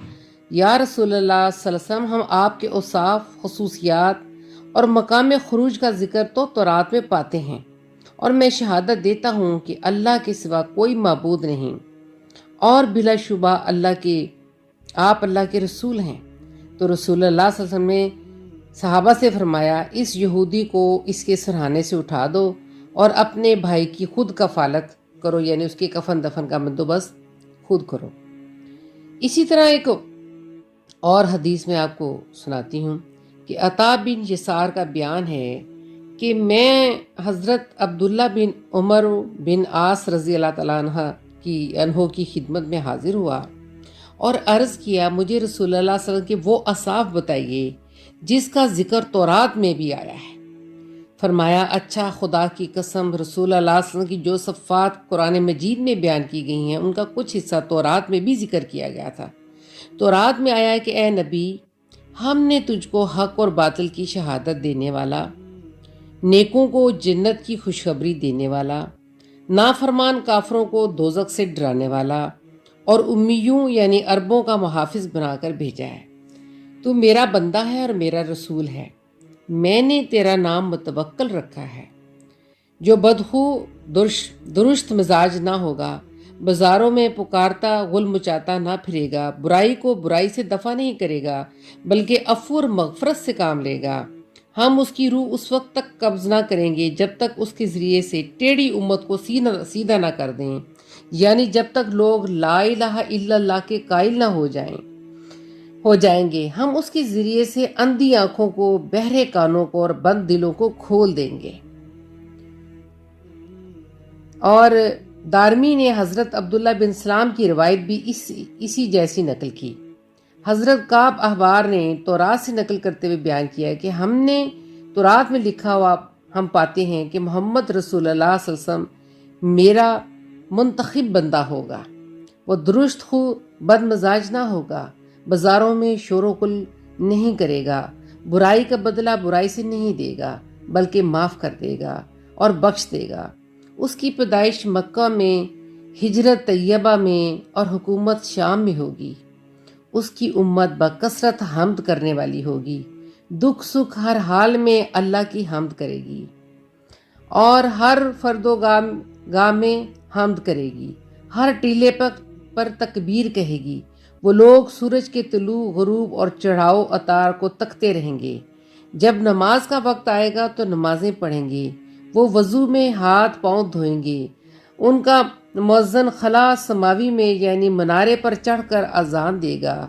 یا رسول اللہ صلی اللہ علیہ وسلم، ہم آپ کے اوصاف، خصوصیات اور مقام خروج کا ذکر تو تورات میں پاتے ہیں، اور میں شہادت دیتا ہوں کہ اللہ کے سوا کوئی معبود نہیں، اور بلا شبہ آپ اللہ کے رسول ہیں۔ تو رسول اللہ صلی اللہ علیہ وسلم نے صحابہ سے فرمایا، اس یہودی کو اس کے سرہانے سے اٹھا دو اور اپنے بھائی کی خود کفالت کرو، یعنی اس کے کفن دفن کا بندوبست خود کرو۔ اسی طرح ایک اور حدیث میں آپ کو سناتی ہوں کہ عطا بن یسار کا بیان ہے کہ میں حضرت عبداللہ بن عمر بن عاص رضی اللہ تعالیٰ عنہ کی خدمت میں حاضر ہوا اور عرض کیا، مجھے رسول اللہ صلی اللہ علیہ وسلم کے وہ اوصاف بتائیے جس کا ذکر تورات میں بھی آیا ہے۔ فرمایا، اچھا، خدا کی قسم رسول اللہ صلی اللہ علیہ وسلم کی جو صفات قرآن مجید میں بیان کی گئی ہیں ان کا کچھ حصہ تورات میں بھی ذکر کیا گیا تھا۔ تورات میں آیا ہے کہ اے نبی، ہم نے تجھ کو حق اور باطل کی شہادت دینے والا، نیکوں کو جنت کی خوشخبری دینے والا، نافرمان کافروں کو دوزخ سے ڈرانے والا اور امیوں یعنی عربوں کا محافظ بنا کر بھیجا ہے۔ تو میرا بندہ ہے اور میرا رسول ہے، میں نے تیرا نام متوکل رکھا ہے۔ جو بدخو درست مزاج نہ ہوگا، بازاروں میں پکارتا غل مچاتا نہ پھرے گا، برائی کو برائی سے دفع نہیں کرے گا بلکہ عفو اور مغفرت سے کام لے گا، ہم اس کی روح اس وقت تک قبض نہ کریں گے جب تک اس کے ذریعے سے ٹیڑھی امت کو سیدھا نہ کر دیں، یعنی جب تک لوگ لا الہ الا اللہ کے قائل نہ ہو جائیں گے، ہم اس کے ذریعے سے اندھی آنکھوں کو، بہرے کانوں کو اور بند دلوں کو کھول دیں گے۔ اور دارمی نے حضرت عبداللہ بن سلام کی روایت بھی اسی جیسی نقل کی۔ حضرت کعب احبار نے تورات سے نقل کرتے ہوئے بیان کیا کہ ہم نے تورات میں لکھا ہوا ہم پاتے ہیں کہ محمد رسول اللہ صلی اللہ علیہ وسلم میرا منتخب بندہ ہوگا، وہ درست خو بد مزاج نہ ہوگا، بازاروں میں شور و غل نہیں کرے گا، برائی کا بدلہ برائی سے نہیں دے گا بلکہ معاف کر دے گا اور بخش دے گا۔ اس کی پیدائش مکہ میں، ہجرت طیبہ میں اور حکومت شام میں ہوگی۔ اس کی امت بکثرت حمد کرنے والی ہوگی، دکھ سکھ ہر حال میں اللہ کی حمد کرے گی اور ہر فرد و گاہ میں حمد کرے گی، ہر ٹیلے پر تکبیر کہے گی۔ وہ لوگ سورج کے طلوع، غروب اور چڑھاؤ اتار کو تکتے رہیں گے۔ جب نماز کا وقت آئے گا تو نمازیں پڑھیں گے، وہ وضو میں ہاتھ پاؤں دھوئیں گے۔ ان کا مؤذن خلا سماوی میں یعنی منارے پر چڑھ کر اذان دے گا۔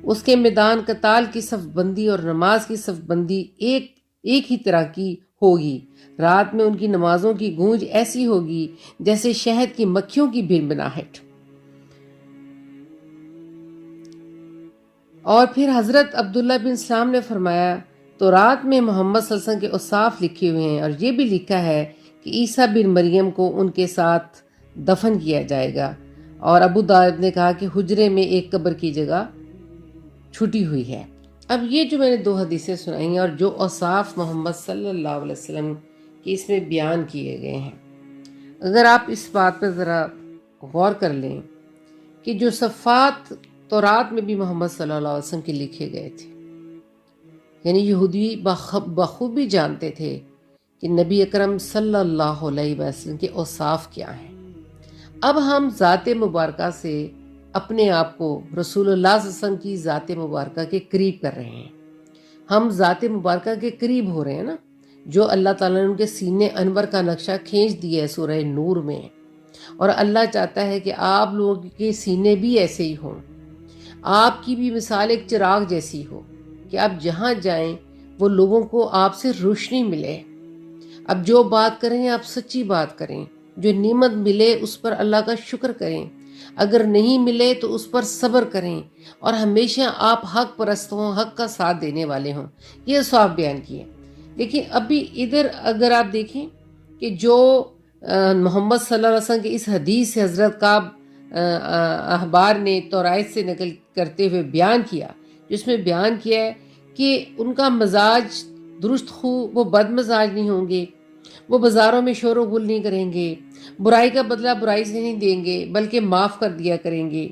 اس کے میدان قتال کی صف بندی اور نماز کی صف بندی ایک ہی طرح کی ہوگی۔ رات میں ان کی نمازوں کی گونج ایسی ہوگی جیسے شہد کی مکھیوں کی بھنبھناہٹ۔ اور پھر حضرت عبداللہ بن سلام نے فرمایا، تورات میں محمد صلی اللہ علیہ وسلم کے اوصاف لکھے ہوئے ہیں اور یہ بھی لکھا ہے کہ عیسیٰ بن مریم کو ان کے ساتھ دفن کیا جائے گا۔ اور ابو داؤد نے کہا کہ حجرے میں ایک قبر کی جگہ چھٹی ہوئی ہے۔ اب یہ جو میں نے 2 حدیثیں سنائی ہیں اور جو اوصاف محمد صلی اللہ علیہ وسلم کے اس میں بیان کیے گئے ہیں، اگر آپ اس بات پر ذرا غور کر لیں کہ جو صفات تورات میں بھی محمد صلی اللہ علیہ وسلم کے لکھے گئے تھے، یعنی یہودی بخوبی جانتے تھے کہ نبی اکرم صلی اللہ علیہ وسلم کے اوصاف کیا ہیں۔ اب ہم ذات مبارکہ سے اپنے آپ کو رسول اللہ صلی اللہ علیہ وسلم کی ذات مبارکہ کے قریب کر رہے ہیں، ہم ذات مبارکہ کے قریب ہو رہے ہیں نا، جو اللہ تعالیٰ نے ان کے سینے انور کا نقشہ کھینچ دیا ہے سورہ نور میں، اور اللہ چاہتا ہے کہ آپ لوگوں کے سینے بھی ایسے ہی ہوں، آپ کی بھی مثال ایک چراغ جیسی ہو کہ آپ جہاں جائیں وہ لوگوں کو آپ سے روشنی ملے۔ اب جو بات کریں آپ سچی بات کریں، جو نعمت ملے اس پر اللہ کا شکر کریں، اگر نہیں ملے تو اس پر صبر کریں، اور ہمیشہ آپ حق پرست ہوں، حق کا ساتھ دینے والے ہوں۔ یہ صاف بیان کیے۔ لیکن ابھی ادھر اگر آپ دیکھیں کہ جو محمد صلی اللہ علیہ وسلم کی اس حدیث سے حضرت کعب احبار نے تورات سے نقل کرتے ہوئے بیان کیا، جس میں بیان کیا ہے کہ ان کا مزاج درست خو، وہ بد مزاج نہیں ہوں گے، وہ بازاروں میں شور و غل نہیں کریں گے، برائی کا بدلہ برائی سے نہیں دیں گے بلکہ معاف کر دیا کریں گے۔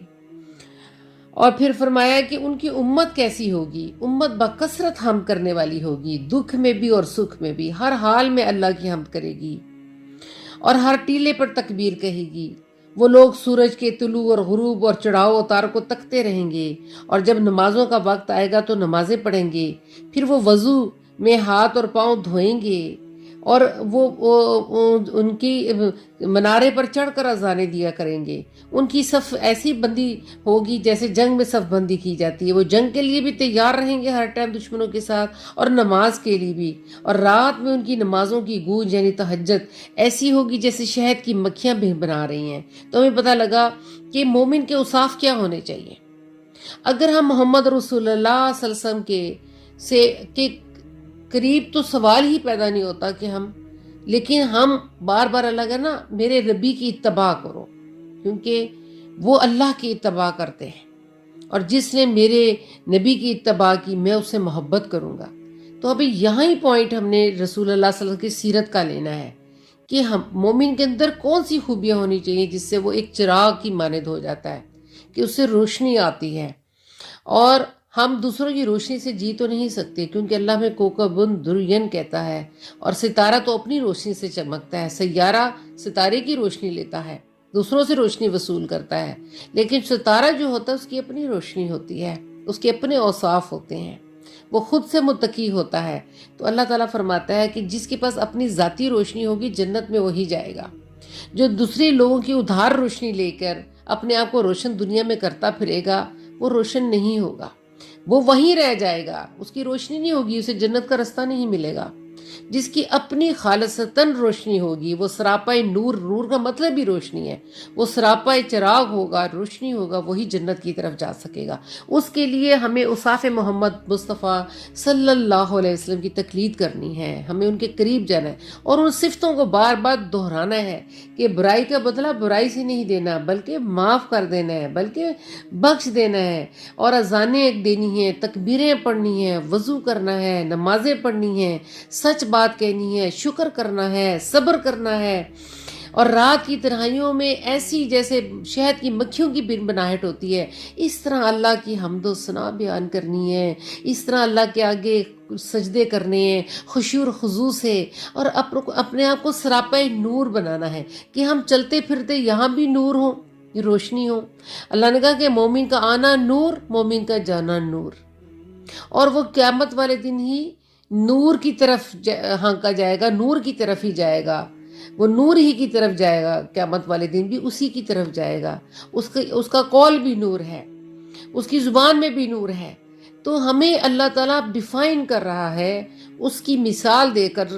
اور پھر فرمایا کہ ان کی امت کیسی ہوگی، امت بکثرت حمد کرنے والی ہوگی، دکھ میں بھی اور سکھ میں بھی، ہر حال میں اللہ کی حمد کرے گی اور ہر ٹیلے پر تکبیر کہے گی۔ وہ لوگ سورج کے طلوع اور غروب اور چڑھاؤ اتار کو تکتے رہیں گے، اور جب نمازوں کا وقت آئے گا تو نمازیں پڑھیں گے، پھر وہ وضو میں ہاتھ اور پاؤں دھوئیں گے، اور وہ ان کی منارے پر چڑھ کر اذانیں دیا کریں گے۔ ان کی صف ایسی بندی ہوگی جیسے جنگ میں صف بندی کی جاتی ہے، وہ جنگ کے لیے بھی تیار رہیں گے ہر ٹائم دشمنوں کے ساتھ، اور نماز کے لیے بھی، اور رات میں ان کی نمازوں کی گونج یعنی تہجد ایسی ہوگی جیسے شہد کی مکھیاں بنا رہی ہیں۔ تو ہمیں پتہ لگا کہ مومن کے اوصاف کیا ہونے چاہیے۔ اگر ہم محمد رسول اللہ صلی اللہ علیہ وسلم کے قریب تو سوال ہی پیدا نہیں ہوتا کہ لیکن ہم بار بار اللہ کا نا میرے ربی کی اتباع کرو، کیونکہ وہ اللہ کی اتباع کرتے ہیں، اور جس نے میرے نبی کی اتباع کی میں اس سے محبت کروں گا۔ تو ابھی یہاں ہی پوائنٹ ہم نے رسول اللہ صلی اللہ علیہ وسلم کی سیرت کا لینا ہے کہ ہم مومن کے اندر کون سی خوبیاں ہونی چاہیے جس سے وہ ایک چراغ کی مانند ہو جاتا ہے۔ کہ اس سے روشنی آتی ہے، اور ہم دوسروں کی روشنی سے جی تو نہیں سکتے، کیونکہ اللہ میں کوکبن درین کہتا ہے، اور ستارہ تو اپنی روشنی سے چمکتا ہے، سیارہ ستارے کی روشنی لیتا ہے، دوسروں سے روشنی وصول کرتا ہے، لیکن ستارہ جو ہوتا ہے اس کی اپنی روشنی ہوتی ہے، اس کے اپنے اوصاف ہوتے ہیں، وہ خود سے متقی ہوتا ہے۔ تو اللہ تعالیٰ فرماتا ہے کہ جس کے پاس اپنی ذاتی روشنی ہوگی جنت میں وہی جائے گا، جو دوسرے لوگوں کی ادھار روشنی لے کر اپنے آپ کو روشن دنیا میں کرتا پھرے گا، وہ روشن نہیں ہوگا، وہ وہیں رہ جائے گا، اس کی روشنی نہیں ہوگی، اسے جنت کا رستہ نہیں ملے گا۔ جس کی اپنی خالصتاً روشنی ہوگی، وہ سراپائے نور، نور کا مطلب ہی روشنی ہے، وہ سراپائے چراغ ہوگا، روشنی ہوگا، وہی جنت کی طرف جا سکے گا۔ اس کے لیے ہمیں اصحاف محمد مصطفیٰ صلی اللہ علیہ وسلم کی تقلید کرنی ہے، ہمیں ان کے قریب جانا ہے، اور ان صفتوں کو بار بار دہرانا ہے کہ برائی کا بدلہ برائی سے نہیں دینا، بلکہ معاف کر دینا ہے، بلکہ بخش دینا ہے، اور اذانیں دینی ہیں، تکبیریں پڑھنی ہیں، وضو کرنا ہے، نمازیں پڑھنی ہیں، سچ بات کہنی ہے، شکر کرنا ہے، صبر کرنا ہے، اور رات کی تنہائیوں میں ایسی جیسے شہد کی مکھیوں کی بنبناہٹ ہوتی ہے، اس طرح اللہ کی حمد و ثنا بیان کرنی ہے، اس طرح اللہ کے آگے سجدے کرنے ہیں خشوع و خضوع سے، اور اپنے آپ کو سراپائے نور بنانا ہے کہ ہم چلتے پھرتے یہاں بھی نور ہوں، روشنی ہو۔ اللہ نے کہا کہ مومن کا آنا نور، مومن کا جانا نور، اور وہ قیامت والے دن ہی نور کی طرف ہانکا جائے گا، نور کی طرف ہی جائے گا، وہ نور ہی کی طرف جائے گا، قیامت والے دن بھی اسی کی طرف جائے گا، اس کا قول بھی نور ہے، اس کی زبان میں بھی نور ہے۔ تو ہمیں اللہ تعالیٰ ڈیفائن کر رہا ہے اس کی مثال دے کر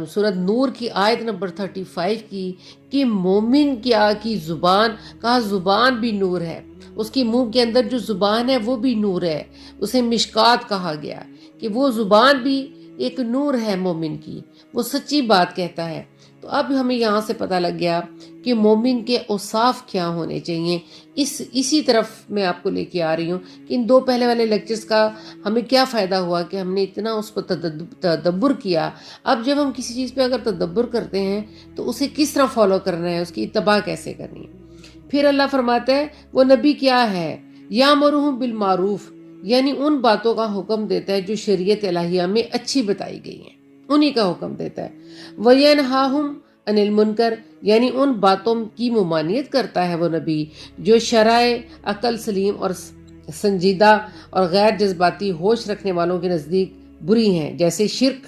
سورۃ نور کی آیت نمبر 35 کی، کہ مومن کی زبان، کہا زبان بھی نور ہے، اس کی منہ کے اندر جو زبان ہے وہ بھی نور ہے، اسے مشکات کہا گیا کہ وہ زبان بھی ایک نور ہے مومن کی، وہ سچی بات کہتا ہے۔ تو اب ہمیں یہاں سے پتہ لگ گیا کہ مومن کے اوصاف کیا ہونے چاہیے۔ اسی طرف میں آپ کو لے کے آ رہی ہوں کہ ان دو پہلے والے لیکچرز کا ہمیں کیا فائدہ ہوا کہ ہم نے اتنا اس پر تدبر کیا۔ اب جب ہم کسی چیز پہ اگر تدبر کرتے ہیں تو اسے کس طرح فالو کرنا ہے، اس کی اتباع کیسے کرنی ہے۔ پھر اللہ فرماتا ہے وہ نبی کیا ہے، یامرہم بالمعروف، یعنی ان باتوں کا حکم دیتا ہے جو شریعت الہیہ میں اچھی بتائی گئی ہیں، انہی کا حکم دیتا ہے۔ وَيَنْهَاهُمْ عَنِ الْمُنْكَرِ، یعنی ان باتوں کی ممانعت کرتا ہے وہ نبی جو شرائع عقل سلیم اور سنجیدہ اور غیر جذباتی ہوش رکھنے والوں کے نزدیک بری ہیں، جیسے شرک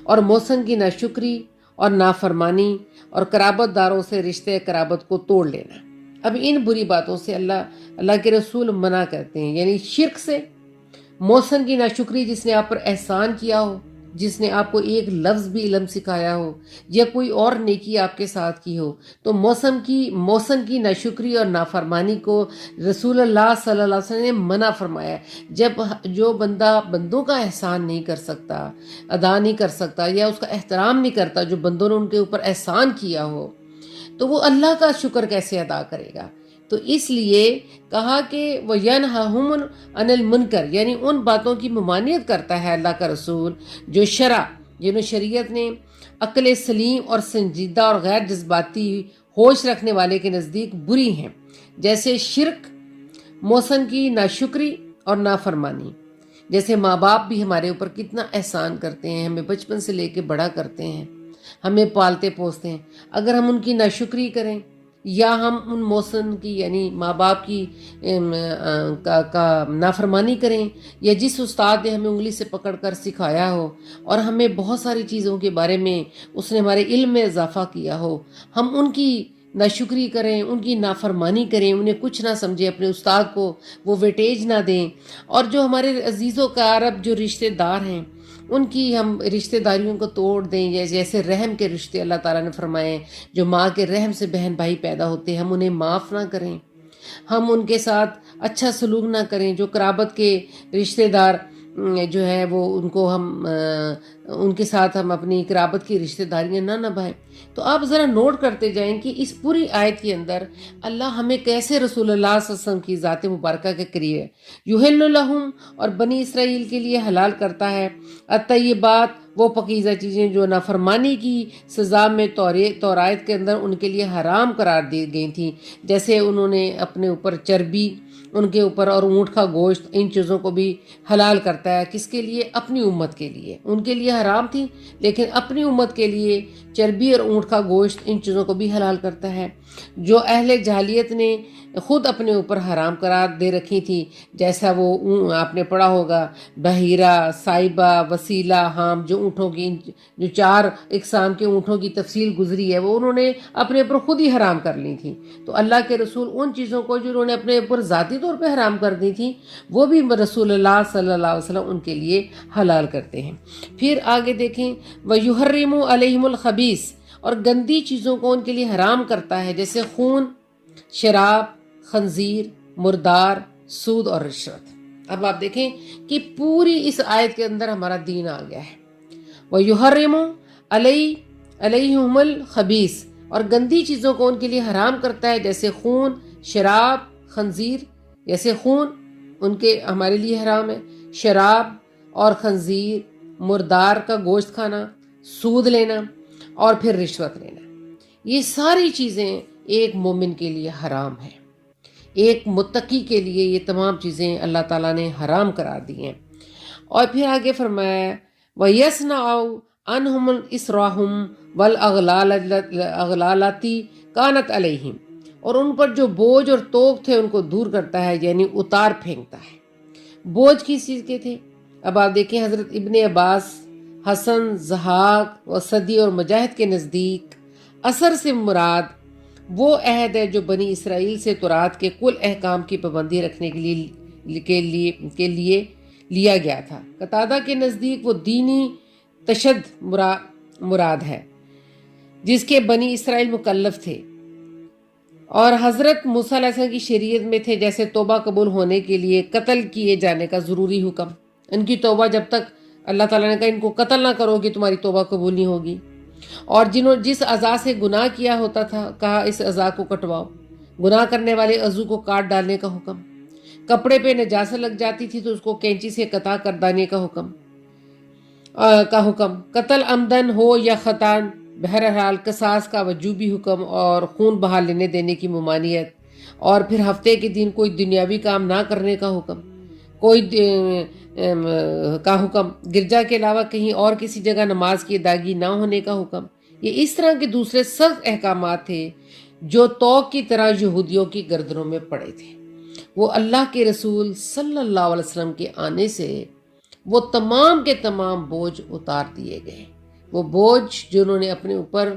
اور محسن کی ناشکری اور نافرمانی اور قرابت داروں سے رشتے قرابت کو توڑ لینا۔ اب ان بری باتوں سے اللہ کے رسول منع کرتے ہیں، یعنی شرک سے، محسن کی ناشکری، جس نے آپ پر احسان کیا ہو، جس نے آپ کو ایک لفظ بھی علم سکھایا ہو یا کوئی اور نیکی آپ کے ساتھ کی ہو، تو محسن کی ناشکری اور نافرمانی کو رسول اللہ صلی اللہ علیہ وسلم نے منع فرمایا۔ جو بندہ بندوں کا احسان نہیں کر سکتا، ادا نہیں کر سکتا، یا اس کا احترام نہیں کرتا جو بندوں نے ان کے اوپر احسان کیا ہو، تو وہ اللہ کا شکر کیسے ادا کرے گا؟ تو اس لیے کہا کہ وہ ینہاہم عن المنکر، یعنی ان باتوں کی ممانعت کرتا ہے اللہ کا رسول جو جنہوں شریعت نے عقل سلیم اور سنجیدہ اور غیر جذباتی ہوش رکھنے والے کے نزدیک بری ہیں، جیسے شرک، محسن کی ناشکری اور نافرمانی۔ جیسے ماں باپ بھی ہمارے اوپر کتنا احسان کرتے ہیں، ہمیں بچپن سے لے کے بڑا کرتے ہیں، ہمیں پالتے پوستے ہیں، اگر ہم ان کی ناشکری کریں یا ہم ان محسن کی یعنی ماں باپ کی کا نافرمانی کریں، یا جس استاد نے ہمیں انگلی سے پکڑ کر سکھایا ہو اور ہمیں بہت ساری چیزوں کے بارے میں اس نے ہمارے علم میں اضافہ کیا ہو، ہم ان کی ناشکری کریں، ان کی نافرمانی کریں، انہیں کچھ نہ سمجھیں، اپنے استاد کو وہ ویٹیج نہ دیں، اور جو ہمارے عزیز و اقارب جو رشتہ دار ہیں ان کی ہم رشتہ داریوں کو توڑ دیں، جیسے رحم کے رشتے اللہ تعالیٰ نے فرمائے، جو ماں کے رحم سے بہن بھائی پیدا ہوتے ہیں، ہم انہیں معاف نہ کریں، ہم ان کے ساتھ اچھا سلوک نہ کریں، جو قرابت کے رشتہ دار جو ہے وہ ان کے ساتھ ہم اپنی قرابت کی رشتہ داریاں نہ نبھائیں. تو آپ ذرا نوٹ کرتے جائیں کہ اس پوری آیت کے اندر اللہ ہمیں کیسے رسول اللہ صلی اللہ علیہ وسلم کی ذات مبارکہ کے قریب ہے. یحل لہم، اور بنی اسرائیل کے لیے حلال کرتا ہے، الطیبات، وہ پاکیزہ چیزیں جو نافرمانی کی سزا میں تورات کے اندر ان کے لیے حرام قرار دی گئی تھیں، جیسے انہوں نے اپنے اوپر چربی ان کے اوپر اور اونٹ کا گوشت، ان چیزوں کو بھی حلال کرتا ہے. کس کے لیے؟ اپنی امت کے لیے. ان کے لیے حرام تھی لیکن اپنی امت کے لیے چربی اور اونٹ کا گوشت، ان چیزوں کو بھی حلال کرتا ہے جو اہل جاہلیت نے خود اپنے اوپر حرام قرار دے رکھی تھی، جیسا وہ آپ نے پڑھا ہوگا بحیرہ، سائبہ، وسیلہ، حام، جو اونٹوں کی جو 4 اقسام کے اونٹوں کی تفصیل گزری ہے وہ انہوں نے اپنے اوپر خود ہی حرام کر لی تھی. تو اللہ کے رسول ان چیزوں کو جو انہوں نے اپنے اوپر ذاتی طور پہ حرام کر دی تھی وہ بھی رسول اللہ صلی اللہ علیہ وسلم ان کے لیے حلال کرتے ہیں. پھر آگے دیکھیں وَيُحَرِّمُ عَلَيْهِمُ الْخَبِيثَ، اور گندی چیزوں کو ان کے لیے حرام کرتا ہے، جیسے خون، شراب، خنزیر، مردار، سود اور رشوت. اب آپ دیکھیں کہ پوری اس آیت کے اندر ہمارا دین آ گیا ہے. وَيُحَرِّمُ عَلَيْهِمُ الْخَبِيثَ، اور گندی چیزوں کو ان کے لیے حرام کرتا ہے، جیسے خون، شراب، خنزیر. جیسے خون ان کے ہمارے لیے حرام ہے، شراب اور خنزیر، مردار کا گوشت کھانا، سود لینا اور پھر رشوت لینا. یہ ساری چیزیں ایک مومن کے لیے حرام ہیں. ایک متقی کے لیے یہ تمام چیزیں اللہ تعالیٰ نے حرام قرار دی ہیں. اور پھر آگے فرمایا وَيَصْنَعُ عَنْهُمُ الْإِصْرَاهُمْ وَالْأَغْلَالَ الَّتِي كَانَتْ عَلَيْهِمْ، اور ان پر جو بوجھ اور توق تھے ان کو دور کرتا ہے، یعنی اتار پھینکتا ہے. بوجھ کس چیز کے تھے؟ اب آپ دیکھیں حضرت ابن عباس، حسن، ضحاک و صدی اور مجاہد کے نزدیک اثر سے مراد وہ عہد ہے جو بنی اسرائیل سے تورات کے کل احکام کی پابندی رکھنے کے لیے لیا گیا تھا. قتادہ کے نزدیک وہ دینی تشدد مراد ہے جس کے بنی اسرائیل مکلف تھے اور حضرت موسیٰ علیہ السلام کی شریعت میں تھے، جیسے توبہ قبول ہونے کے لیے قتل کیے جانے کا ضروری حکم. ان کی توبہ جب تک اللہ تعالیٰ نے کہا ان کو قتل نہ کرو گے تمہاری توبہ قبول نہیں ہوگی. اور جس اعضاء سے گناہ کیا ہوتا تھا کہا اس اعضاء کو کٹواؤ. گناہ کرنے والے عضو کو کاٹ ڈالنے کا حکم. کپڑے پہ نجاست لگ جاتی تھی تو اس کو کینچی سے قطع کر دینے کا حکم. قتل عمدن ہو یا خطاً، بہرحال قصاص کا وجوبی حکم اور خون بہا لینے دینے کی ممانعت. اور پھر ہفتے کے دن کوئی دنیاوی کام نہ کرنے کا حکم، گرجا کے علاوہ کہیں اور کسی جگہ نماز کی ادائیگی نہ ہونے کا حکم. یہ اس طرح کے دوسرے سخت احکامات تھے جو توق کی طرح یہودیوں کی گردنوں میں پڑے تھے. وہ اللہ کے رسول صلی اللہ علیہ وسلم کے آنے سے وہ تمام کے تمام بوجھ اتار دیے گئے. وہ بوجھ جو انہوں نے اپنے اوپر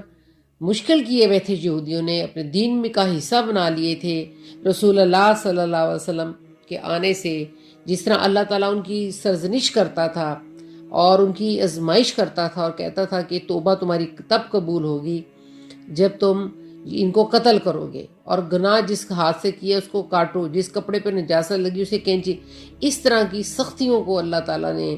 مشکل کیے ہوئے تھے، یہودیوں نے اپنے دین میں کا حصہ بنا لیے تھے رسول اللہ صلی اللہ علیہ وسلم کے آنے سے. جس طرح اللہ تعالیٰ ان کی سرزنش کرتا تھا اور ان کی آزمائش کرتا تھا اور کہتا تھا کہ توبہ تمہاری تب قبول ہوگی جب تم ان کو قتل کرو گے، اور گناہ جس ہاتھ سے کیا اس کو کاٹو، جس کپڑے پہ نجاست لگی اسے کینچی. اس طرح کی سختیوں کو اللہ تعالیٰ نے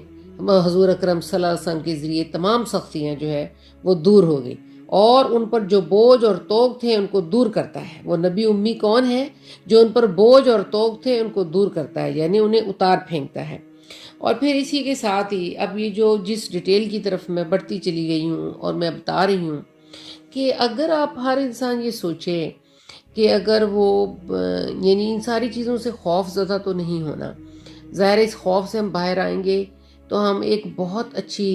حضور اکرم صلی اللہ علیہ وسلم کے ذریعے تمام سختیاں جو ہے وہ دور ہو گئی، اور ان پر جو بوجھ اور توق تھے ان کو دور کرتا ہے. وہ نبی امی کون ہے؟ جو ان پر بوجھ اور توق تھے ان کو دور کرتا ہے، یعنی انہیں اتار پھینکتا ہے. اور پھر اسی کے ساتھ ہی اب یہ جو جس ڈیٹیل کی طرف میں بڑھتی چلی گئی ہوں اور میں بتا رہی ہوں کہ اگر آپ ہر انسان یہ سوچے کہ اگر وہ یعنی ان ساری چیزوں سے خوف زدہ تو نہیں ہونا، ظاہر اس خوف سے ہم باہر آئیں گے تو ہم ایک بہت اچھی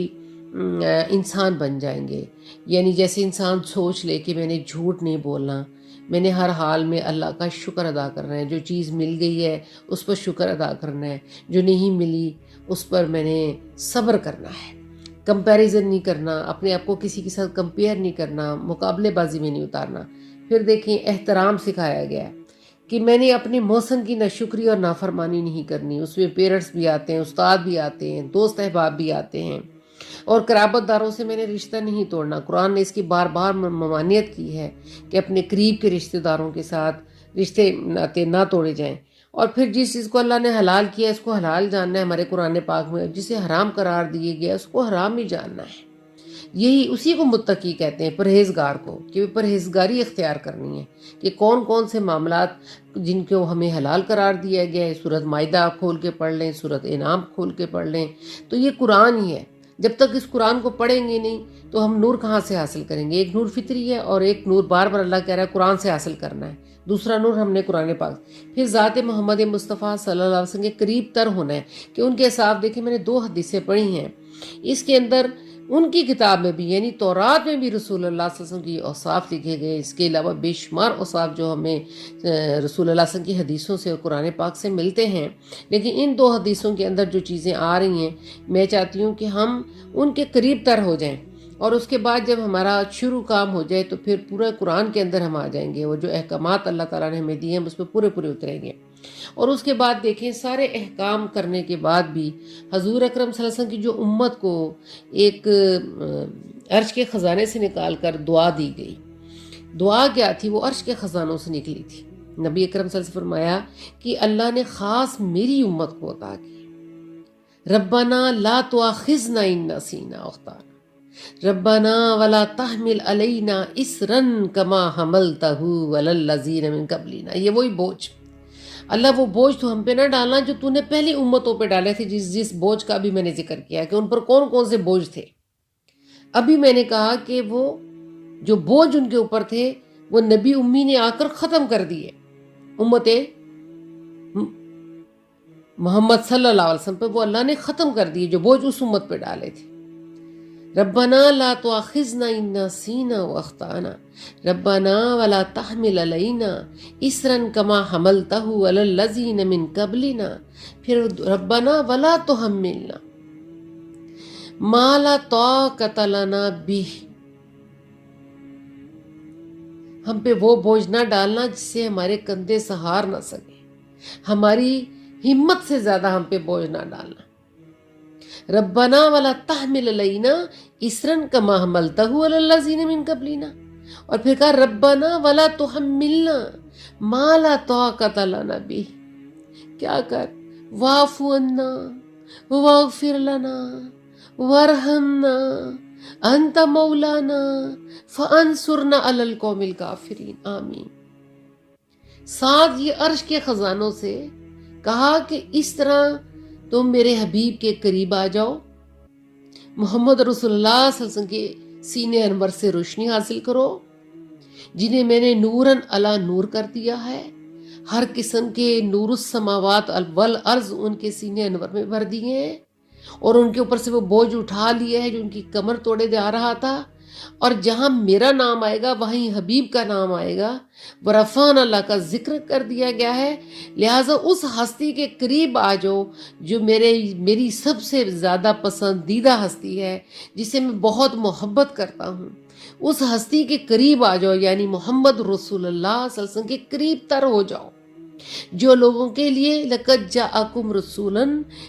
انسان بن جائیں گے. یعنی جیسے انسان سوچ لے کہ میں نے جھوٹ نہیں بولنا، میں نے ہر حال میں اللہ کا شکر ادا کرنا ہے، جو چیز مل گئی ہے اس پر شکر ادا کرنا ہے، جو نہیں ملی اس پر میں نے صبر کرنا ہے، کمپیریزن نہیں کرنا، اپنے آپ کو کسی کے ساتھ کمپیئر نہیں کرنا، مقابلے بازی میں نہیں اتارنا. پھر دیکھیں احترام سکھایا گیا کہ میں نے اپنے محسن کی ناشکری اور نافرمانی نہیں کرنی. اس میں پیرنٹس بھی آتے ہیں، استاد بھی آتے ہیں، دوست احباب بھی آتے ہیں، اور قرابت داروں سے میں نے رشتہ نہیں توڑنا. قرآن نے اس کی بار بار ممانعت کی ہے کہ اپنے قریب کے رشتہ داروں کے ساتھ رشتے ناطے نہ توڑے جائیں. اور پھر جس چیز کو اللہ نے حلال کیا ہے اس کو حلال جاننا ہے ہمارے قرآن پاک میں، جسے حرام قرار دیے گیا اس کو حرام ہی جاننا ہے۔ یہی اسی کو متقی کہتے ہیں، پرہیزگار کو، کہ پرہیزگاری اختیار کرنی ہے کہ کون کون سے معاملات جن کو ہمیں حلال قرار دیا گیا ہے۔ سورۃ مائدہ کھول کے پڑھ لیں، سورۃ انعام کھول کے پڑھ لیں، تو یہ قرآن ہی ہے۔ جب تک اس قرآن کو پڑھیں گے نہیں تو ہم نور کہاں سے حاصل کریں گے؟ ایک نور فطری ہے اور ایک نور بار بار اللہ کہہ رہا ہے قرآن سے حاصل کرنا ہے، دوسرا نور ہم نے قرآن پاک۔ پھر ذات محمد مصطفیٰ صلی اللہ علیہ وسلم کے قریب تر ہونا ہے کہ ان کے حساب دیکھیں، میں نے 2 حدیثیں پڑھی ہیں، اس کے اندر ان کی کتاب میں بھی یعنی تورات میں بھی رسول اللہ صلی اللہ علیہ وسلم کی اوصاف لکھے گئے، اس کے علاوہ بے شمار اوصاف جو ہمیں رسول اللہ صلی اللہ علیہ وسلم کی حدیثوں سے اور قرآن پاک سے ملتے ہیں۔ لیکن ان 2 حدیثوں کے اندر جو چیزیں آ رہی ہیں، میں چاہتی ہوں کہ ہم ان کے قریب تر ہو جائیں، اور اس کے بعد جب ہمارا شروع کام ہو جائے تو پھر پورا قرآن کے اندر ہم آ جائیں گے، وہ جو احکامات اللہ تعالیٰ نے ہمیں دیے ہیں اس پہ پورے اتریں گے۔ اور اس کے بعد دیکھیں، سارے احکام کرنے کے بعد بھی حضور اکرم صلی اللہ علیہ وسلم کی جو امت کو ایک عرش کے خزانے سے نکال کر دعا دی گئی، دعا کیا تھی؟ وہ عرش کے خزانوں سے نکلی تھی۔ نبی اکرم صلی اللہ علیہ وسلم فرمایا کہ اللہ نے خاص میری امت کو عطا کی، ربنا لا تؤاخذنا ان نسینا او اخطانا، ربنا ولا تحمل علینا اسرا کما حملتہ علی الذین من قبلنا۔ یہ وہی بوجھ، اللہ وہ بوجھ تو ہم پہ نہ ڈالنا جو تو نے پہلی امتوں پہ ڈالے تھے، جس بوجھ کا بھی میں نے ذکر کیا کہ ان پر کون کون سے بوجھ تھے۔ ابھی میں نے کہا کہ وہ جو بوجھ ان کے اوپر تھے وہ نبی امی نے آ کر ختم کر دیے، امت محمد صلی اللہ علیہ وسلم پہ وہ اللہ نے ختم کر دیے جو بوجھ اس امت پہ ڈالے تھے۔ ربنا لا تؤاخذنا ان نسینا واخطانا ربنا ولا تحمل علینا اسرا کما حملتہ علی الذین من قبلنا، پھر ربنا ولا تحملنا ما لا طاقت لنا بہ، ہم پہ وہ بوجھ نہ ڈالنا جس سے ہمارے کندھے سہار نہ سکے، ہماری ہمت سے زیادہ ہم پہ بوجھ نہ ڈالنا۔ ربنا ولا تحمل علینا اسرا کما حملتہ علی الذین من قبلنا، اور پھر کہا ربنا ولا تحملنا ما لا طاقت لنا بہ، کیا کر واعف عنا واغفر لنا وارحمنا انت مولانا فانصرنا علی القوم الکافرین، آمین۔ ساتھ یہ عرش کے خزانوں سے کہا کہ اس طرح تم میرے حبیب کے قریب آ جاؤ، محمد رسول اللہ صلی اللہ علیہ وسلم کے سینے انور سے روشنی حاصل کرو، جنہیں میں نے نوراً علی نور کر دیا ہے، ہر قسم کے نور السماوات والارض ان کے سینے انور میں بھر دیے ہیں، اور ان کے اوپر سے وہ بوجھ اٹھا لیا ہے جو ان کی کمر توڑے جا رہا تھا، اور جہاں میرا نام آئے گا وہیں حبیب کا نام آئے گا، ورفان اللہ کا ذکر کر دیا گیا ہے۔ لہٰذا اس ہستی کے قریب آ جاؤ جو میری سب سے زیادہ پسندیدہ ہستی ہے، جسے میں بہت محبت کرتا ہوں، اس ہستی کے قریب آ جاؤ، یعنی محمد رسول اللہ صلی اللہ علیہ وسلم کے قریب تر ہو جاؤ، جو لوگوں کے لیے لقد جاءکم رسولا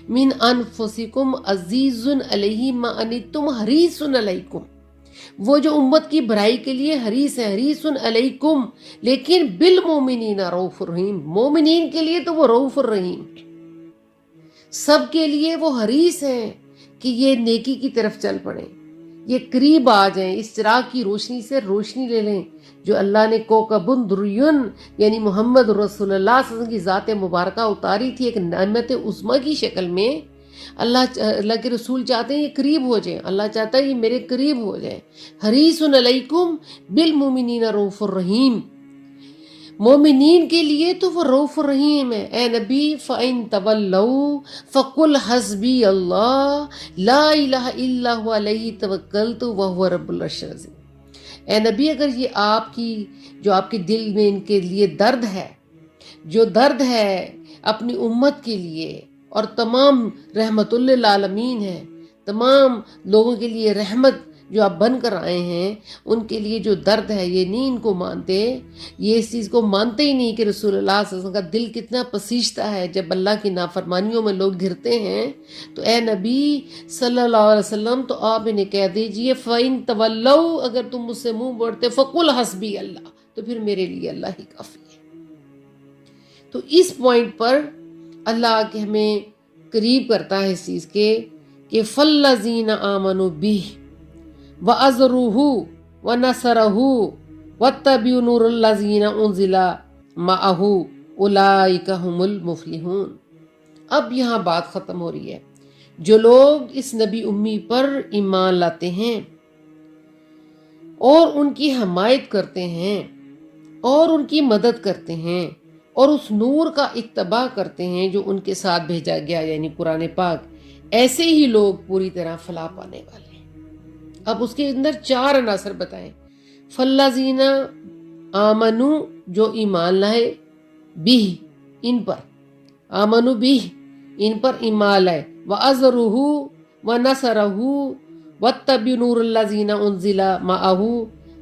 من انفسکم عزیز علیہ ما عنتم حریص علیکم، وہ جو امت کی بھلائی کے لیے حریص ہے، حریص علیکم، لیکن بالمومنین رؤوف الرحیم، مومنین کے لیے تو وہ رؤوف الرحیم، سب کے لیے وہ حریص ہیں کہ یہ نیکی کی طرف چل پڑیں، یہ قریب آ جائیں، اس چراغ کی روشنی سے روشنی لے لیں جو اللہ نے کوکبن دریون یعنی محمد رسول اللہ صلی اللہ علیہ وسلم کی ذات مبارکہ اتاری تھی ایک نعمت عظمیٰ کی شکل میں۔ اللہ کے رسول چاہتے ہیں یہ قریب ہو جائیں، اللہ چاہتا ہے یہ میرے قریب ہو جائیں۔ حریص علیکم بالمؤمنین رؤوف الرحیم، مومنین کے لیے تو وہ رؤوف الرحیم ہے۔ اے نبی فَإِن تَوَلَّوْا فَقُلْ حَسْبِيَ اللَّهُ لَا الَّهَ إِلَّا هُوَ عَلَيْهِ تَوَكَّلْتُ وَهُوَ رَبُّ الْعَرْشِ الْعَظِيمِ۔ اے نبی اگر یہ آپ کے دل میں ان کے لیے درد ہے، جو درد ہے اپنی امت کے لیے اور تمام رحمت للعالمین ہے، تمام لوگوں کے لیے رحمت جو آپ بن کر آئے ہیں، ان کے لیے جو درد ہے یہ نہیں ان کو مانتے، یہ اس چیز کو مانتے ہی نہیں کہ رسول اللہ صلی اللہ علیہ وسلم کا دل کتنا پسیجتا ہے جب اللہ کی نافرمانیوں میں لوگ گھرتے ہیں۔ تو اے نبی صلی اللہ علیہ وسلم تو آپ انہیں کہہ دیجئے فَإِن تَوَلَّوْا، اگر تم مجھ سے منہ موڑتے فَقُلْ حَسْبِيَ اللَّهُ، تو پھر میرے لیے اللہ ہی کافی ہے۔ تو اس پوائنٹ پر اللہ کے ہمیں قریب کرتا ہے اس چیز کے کہ فَالَّذِينَ آمَنُوا بِهِ وَأَزَرُوهُ وَنَصَرُوهُ وَاتَّبَعُوا نُورَ الَّذِينَ أُنزِلَ مَعَهُ أُولَٰئِكَ هُمُ الْمُفْلِحُونَ۔ اب یہاں بات ختم ہو رہی ہے۔ جو لوگ اس نبی امی پر ایمان لاتے ہیں اور ان کی حمایت کرتے ہیں اور ان کی مدد کرتے ہیں اور اس نور کا اتباع کرتے ہیں جو ان کے ساتھ بھیجا گیا یعنی قرآن پاک، ایسے ہی لوگ پوری طرح فلاح پانے والے ہیں۔ اب اس کے اندر 4 عناصر بتائیں۔ فَالَّذِينَ آمَنُوا جو ایمان لائے، بِهِ ان پر، آمنوا بِهِ ان پر ایمان لائے، وَأَزَرُوهُ وَنَصَرُوهُ وَاتَّبَعُوا نُورَ الَّذِينَ أُنزِلَ مَعَهُ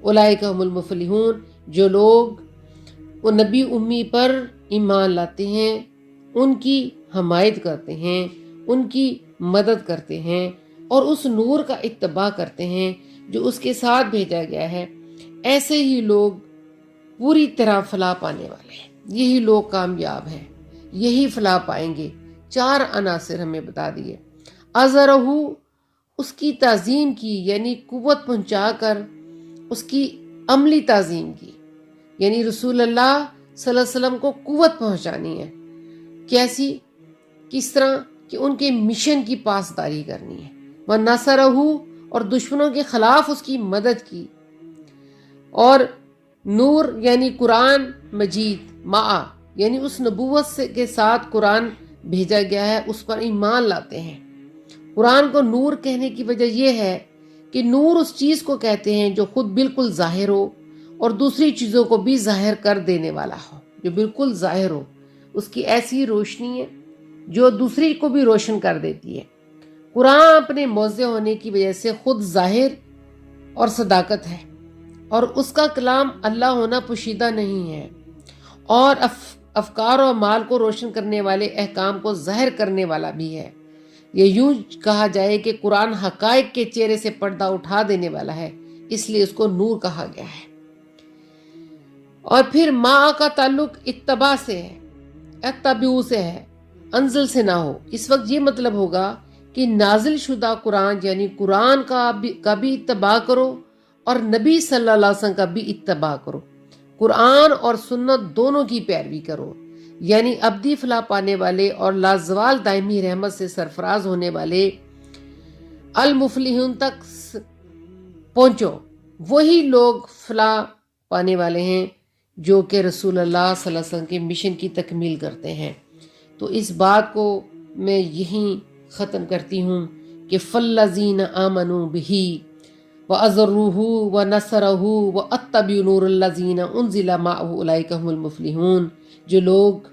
أُولَٰئِكَ هُمُ الْمُفْلِحُونَ۔ جو لوگ وہ نبی امی پر ایمان لاتے ہیں، ان کی حمایت کرتے ہیں، ان کی مدد کرتے ہیں اور اس نور کا اتباع کرتے ہیں جو اس کے ساتھ بھیجا گیا ہے، ایسے ہی لوگ پوری طرح فلاح پانے والے ہیں۔ یہی لوگ کامیاب ہیں، یہی فلاح پائیں گے۔ 4 عناصر ہمیں بتا دیے۔ ازرہ اس کی تعظیم کی یعنی قوت پہنچا کر اس کی عملی تعظیم کی، یعنی رسول اللہ صلی اللہ علیہ وسلم کو قوت پہنچانی ہے۔ کیسی؟ کس طرح کہ ان کے مشن کی پاسداری کرنی ہے۔ وَنَصَرَهُ اور دشمنوں کے خلاف اس کی مدد کی، اور نور یعنی قرآن مجید، مع یعنی اس نبوت سے کے ساتھ قرآن بھیجا گیا ہے، اس پر ایمان لاتے ہیں۔ قرآن کو نور کہنے کی وجہ یہ ہے کہ نور اس چیز کو کہتے ہیں جو خود بالکل ظاہر ہو اور دوسری چیزوں کو بھی ظاہر کر دینے والا ہو، جو بالکل ظاہر ہو۔ اس کی ایسی روشنی ہے جو دوسری کو بھی روشن کر دیتی ہے۔ قرآن اپنے موضع ہونے کی وجہ سے خود ظاہر اور صداقت ہے، اور اس کا کلام اللہ ہونا پوشیدہ نہیں ہے، اور افکار و اعمال کو روشن کرنے والے احکام کو ظاہر کرنے والا بھی ہے۔ یہ یوں کہا جائے کہ قرآن حقائق کے چہرے سے پردہ اٹھا دینے والا ہے، اس لیے اس کو نور کہا گیا ہے۔ اور پھر ماں کا تعلق اتباع سے ہے، اتبعو سے ہے، انزل سے نہ ہو۔ اس وقت یہ مطلب ہوگا کہ نازل شدہ قرآن یعنی قرآن کا بھی اتباع کرو اور نبی صلی اللہ علیہ وسلم کا بھی اتباع کرو۔ قرآن اور سنت دونوں کی پیروی کرو، یعنی ابدی فلاح پانے والے اور لازوال دائمی رحمت سے سرفراز ہونے والے المفلحون تک پہنچو۔ وہی لوگ فلاح پانے والے ہیں جو کہ رسول اللہ صلی اللہ علیہ وسلم کے مشن کی تکمیل کرتے ہیں۔ تو اس بات کو میں یہیں ختم کرتی ہوں کہ فَالَّذِينَ آمَنُوا بِهِ وَأَزَرُوهُ وَنَصَرُوهُ وَاتَّبَعُوا نُورَ الَّذِينَ أُنزِلَ مَعَهُ أُولَٰئِكَ هُمُ الْمُفْلِحُونَ۔ جو لوگ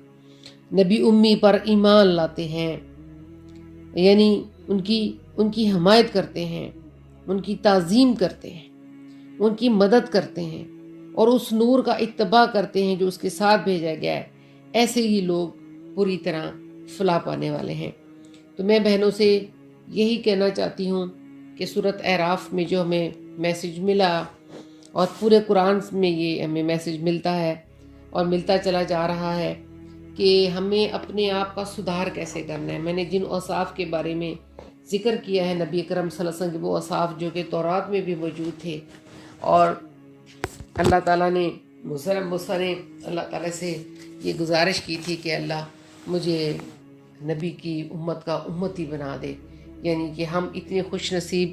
نبی امی پر ایمان لاتے ہیں، یعنی ان کی حمایت کرتے ہیں، ان کی تعظیم کرتے ہیں، ان کی مدد کرتے ہیں اور اس نور کا اتباع کرتے ہیں جو اس کے ساتھ بھیجا گیا ہے، ایسے ہی لوگ پوری طرح فلاح پانے والے ہیں۔ تو میں بہنوں سے یہی کہنا چاہتی ہوں کہ سورۃ اعراف میں جو ہمیں میسج ملا اور پورے قرآن میں یہ ہمیں میسج ملتا ہے اور ملتا چلا جا رہا ہے کہ ہمیں اپنے آپ کا سدھار کیسے کرنا ہے۔ میں نے جن اوصاف کے بارے میں ذکر کیا ہے نبی اکرم صلی اللہ علیہ وسلم کے، وہ اوصاف جو کہ تورات میں بھی موجود تھے، اور اللہ تعالیٰ نے موسیٰ نے اللہ تعالیٰ سے یہ گزارش کی تھی کہ اللہ مجھے نبی کی امت کا امتی بنا دے، یعنی کہ ہم اتنے خوش نصیب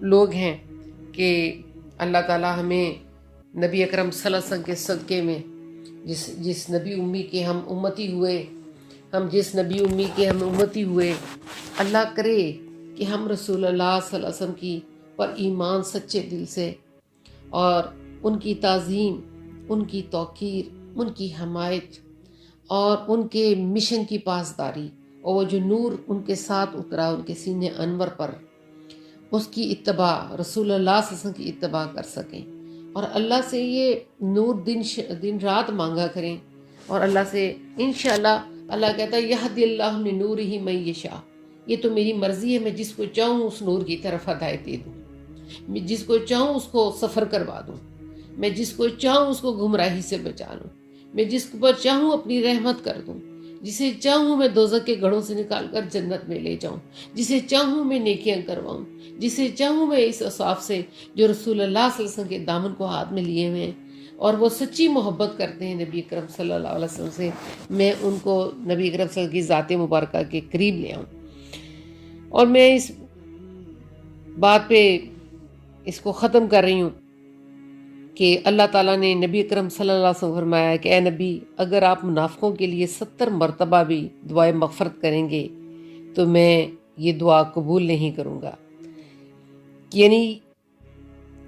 لوگ ہیں کہ اللہ تعالیٰ ہمیں نبی اکرم صلی اللہ علیہ وسلم کے صدقے میں جس نبی امی کے ہم امتی ہوئے، اللہ کرے کہ ہم رسول اللہ صلی اللہ علیہ وسلم کی پر ایمان سچے دل سے اور ان کی تعظیم، ان کی توقیر، ان کی حمایت اور ان کے مشن کی پاسداری، اور وہ جو نور ان کے ساتھ اترا ان کے سینے انور پر، اس کی اتباع، رسول اللہ صلی اللہ علیہ وسلم کی اتباع کر سکیں، اور اللہ سے یہ نور دن رات مانگا کریں، اور اللہ سے انشاءاللہ، اللہ کہتا ہے یہدی اللہ لنورہ من یشاء، یہ تو میری مرضی ہے، میں جس کو چاہوں اس نور کی طرف ہدایت دے دوں، میں جس کو چاہوں اس کو سفر کروا دوں، میں جس کو چاہوں اس کو گمراہی سے بچا لوں، میں جس پر چاہوں اپنی رحمت کر دوں، جسے چاہوں میں دوزخ کے گڑھوں سے نکال کر جنت میں لے جاؤں، جسے چاہوں میں نیکیاں کرواؤں، جسے چاہوں میں اس اصحاب سے جو رسول اللہ صلی اللہ علیہ وسلم کے دامن کو ہاتھ میں لیے ہوئے ہیں اور وہ سچی محبت کرتے ہیں نبی اکرم صلی اللہ علیہ وسلم سے، میں ان کو نبی اکرم صلی اللہ علیہ وسلم کی ذات مبارکہ کے قریب لے آؤں۔ اور میں اس بات پہ اس کو ختم کر رہی ہوں کہ اللہ تعالیٰ نے نبی اکرم صلی اللہ علیہ وسلم فرمایا کہ اے نبی، اگر آپ منافقوں کے لیے 70 مرتبہ بھی دعائے مغفرت کریں گے تو میں یہ دعا قبول نہیں کروں گا۔ یعنی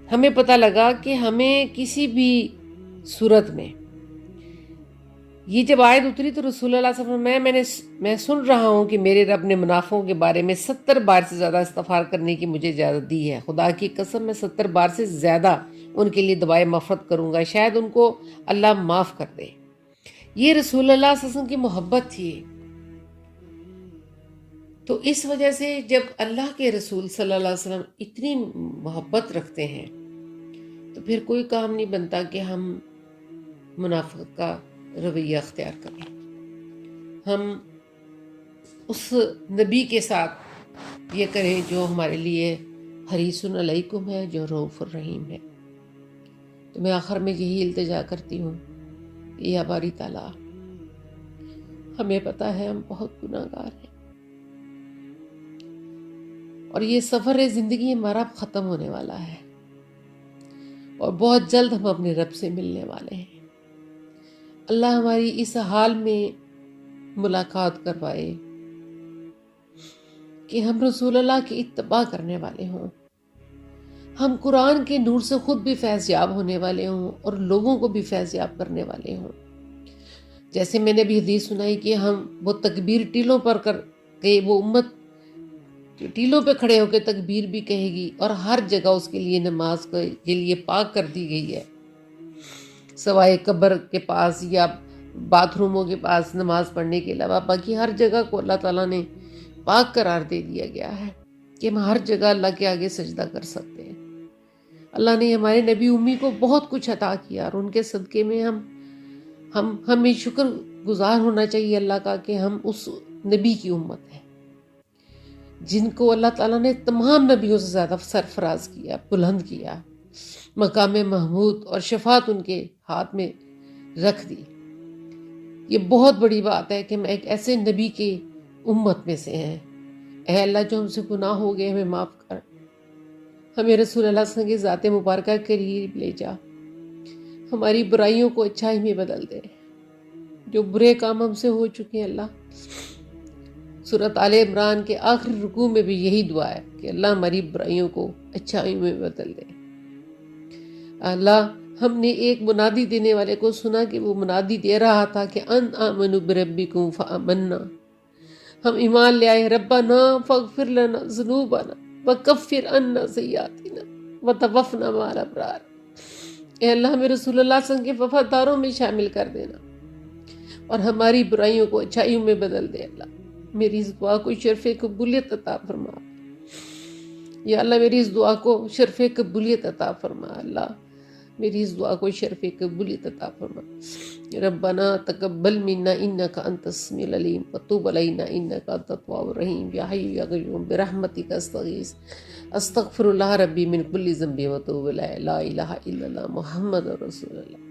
ہمیں پتہ لگا کہ ہمیں کسی بھی صورت میں، یہ جب آیت اتری تو رسول اللہ صلی اللہ علیہ وسلم میں سن رہا ہوں کہ میرے رب نے منافقوں کے بارے میں 70 بار سے زیادہ استغفار کرنے کی مجھے اجازت دی ہے۔ خدا کی قسم میں 70 بار سے زیادہ ان کے لیے دعائے مغفرت کروں گا، شاید ان کو اللہ معاف کر دے۔ یہ رسول اللہ صلی اللہ علیہ وسلم کی محبت تھی۔ تو اس وجہ سے جب اللہ کے رسول صلی اللہ علیہ وسلم اتنی محبت رکھتے ہیں تو پھر کوئی کام نہیں بنتا کہ ہم منافقت کا رویہ اختیار کریں۔ ہم اس نبی کے ساتھ یہ کریں جو ہمارے لیے حریص علیکم ہے، جو رؤوف الرحیم ہے۔ تو میں آخر میں یہی التجا کرتی ہوں، یا باری تعالیٰ، ہمیں پتہ ہے ہم بہت گناہ گار ہیں اور یہ سفر زندگی ہمارا ختم ہونے والا ہے اور بہت جلد ہم اپنے رب سے ملنے والے ہیں۔ اللہ ہماری اس حال میں ملاقات کروائے کہ ہم رسول اللہ کی اتباع کرنے والے ہوں، ہم قرآن کے نور سے خود بھی فیض یاب ہونے والے ہوں اور لوگوں کو بھی فیض یاب کرنے والے ہوں۔ جیسے میں نے بھی حدیث سنائی کہ ہم وہ تکبیر ٹیلوں پر کر کے، وہ امت ٹیلوں پہ کھڑے ہو کے تکبیر بھی کہے گی، اور ہر جگہ اس کے لیے نماز کے لیے پاک کر دی گئی ہے، سوائے قبر کے پاس یا باتھ روموں کے پاس نماز پڑھنے کے علاوہ باقی ہر جگہ کو اللہ تعالیٰ نے پاک قرار دے دیا گیا ہے کہ ہم ہر جگہ اللہ کے آگے سجدہ کر سکتے ہیں۔ اللہ نے ہمارے نبی امی کو بہت کچھ عطا کیا اور ان کے صدقے میں ہمیں شکر گزار ہونا چاہیے اللہ کا کہ ہم اس نبی کی امت ہیں جن کو اللہ تعالیٰ نے تمام نبیوں سے زیادہ سرفراز کیا، بلند کیا، مقام محمود اور شفاعت ان کے ہاتھ میں رکھ دی۔ یہ بہت بڑی بات ہے کہ ہم ایک ایسے نبی کے امت میں سے ہیں۔ اے اللہ، جو ہم سے گناہ ہو گئے ہمیں معاف کر، ہمیں رسول اللہ صلی اللہ علیہ وسلم کی ذات مبارکہ کے قریب لے جا، ہماری برائیوں کو اچھائی میں بدل دے، جو برے کام ہم سے ہو چکے ہیں اللہ۔ سورۃ آل عمران کے آخری رکوع میں بھی یہی دعا ہے کہ اللہ ہماری برائیوں کو اچھائی میں بدل دے۔ اللہ، ہم نے ایک منادی دینے والے کو سنا کہ وہ منادی دے رہا تھا کہ ان آمنوا بربکم فآمنا، ہم ایمان لے آئے، ربنا فاغفر لنا ذنوبنا وکفر عنا سیئاتنا وتوفنا مع الابرار۔ اے اللہ، ہمیں رسول اللہ صلی اللہ علیہ وسلم کے وفاداروں میں شامل کر دینا اور ہماری برائیوں کو اچھائیوں میں بدل دے۔ اللہ، میری اس دعا کو شرف قبولیت عطا فرما۔ یا اللہ، میری اس دعا کو شرف قبولیت عطا فرما۔ اللہ، میری اس دعا کو شرف قبولیت عطا فرما۔ ربنا تقبل منا انک انت السمیع العلیم وتوب علینا انک انت التواب الرحیم، یا حی یا قیوم برحمتک استغیث، استغفر اللہ ربی من کل ذنب واتوب الیہ، لا الہ الا اللہ محمد رسول اللہ۔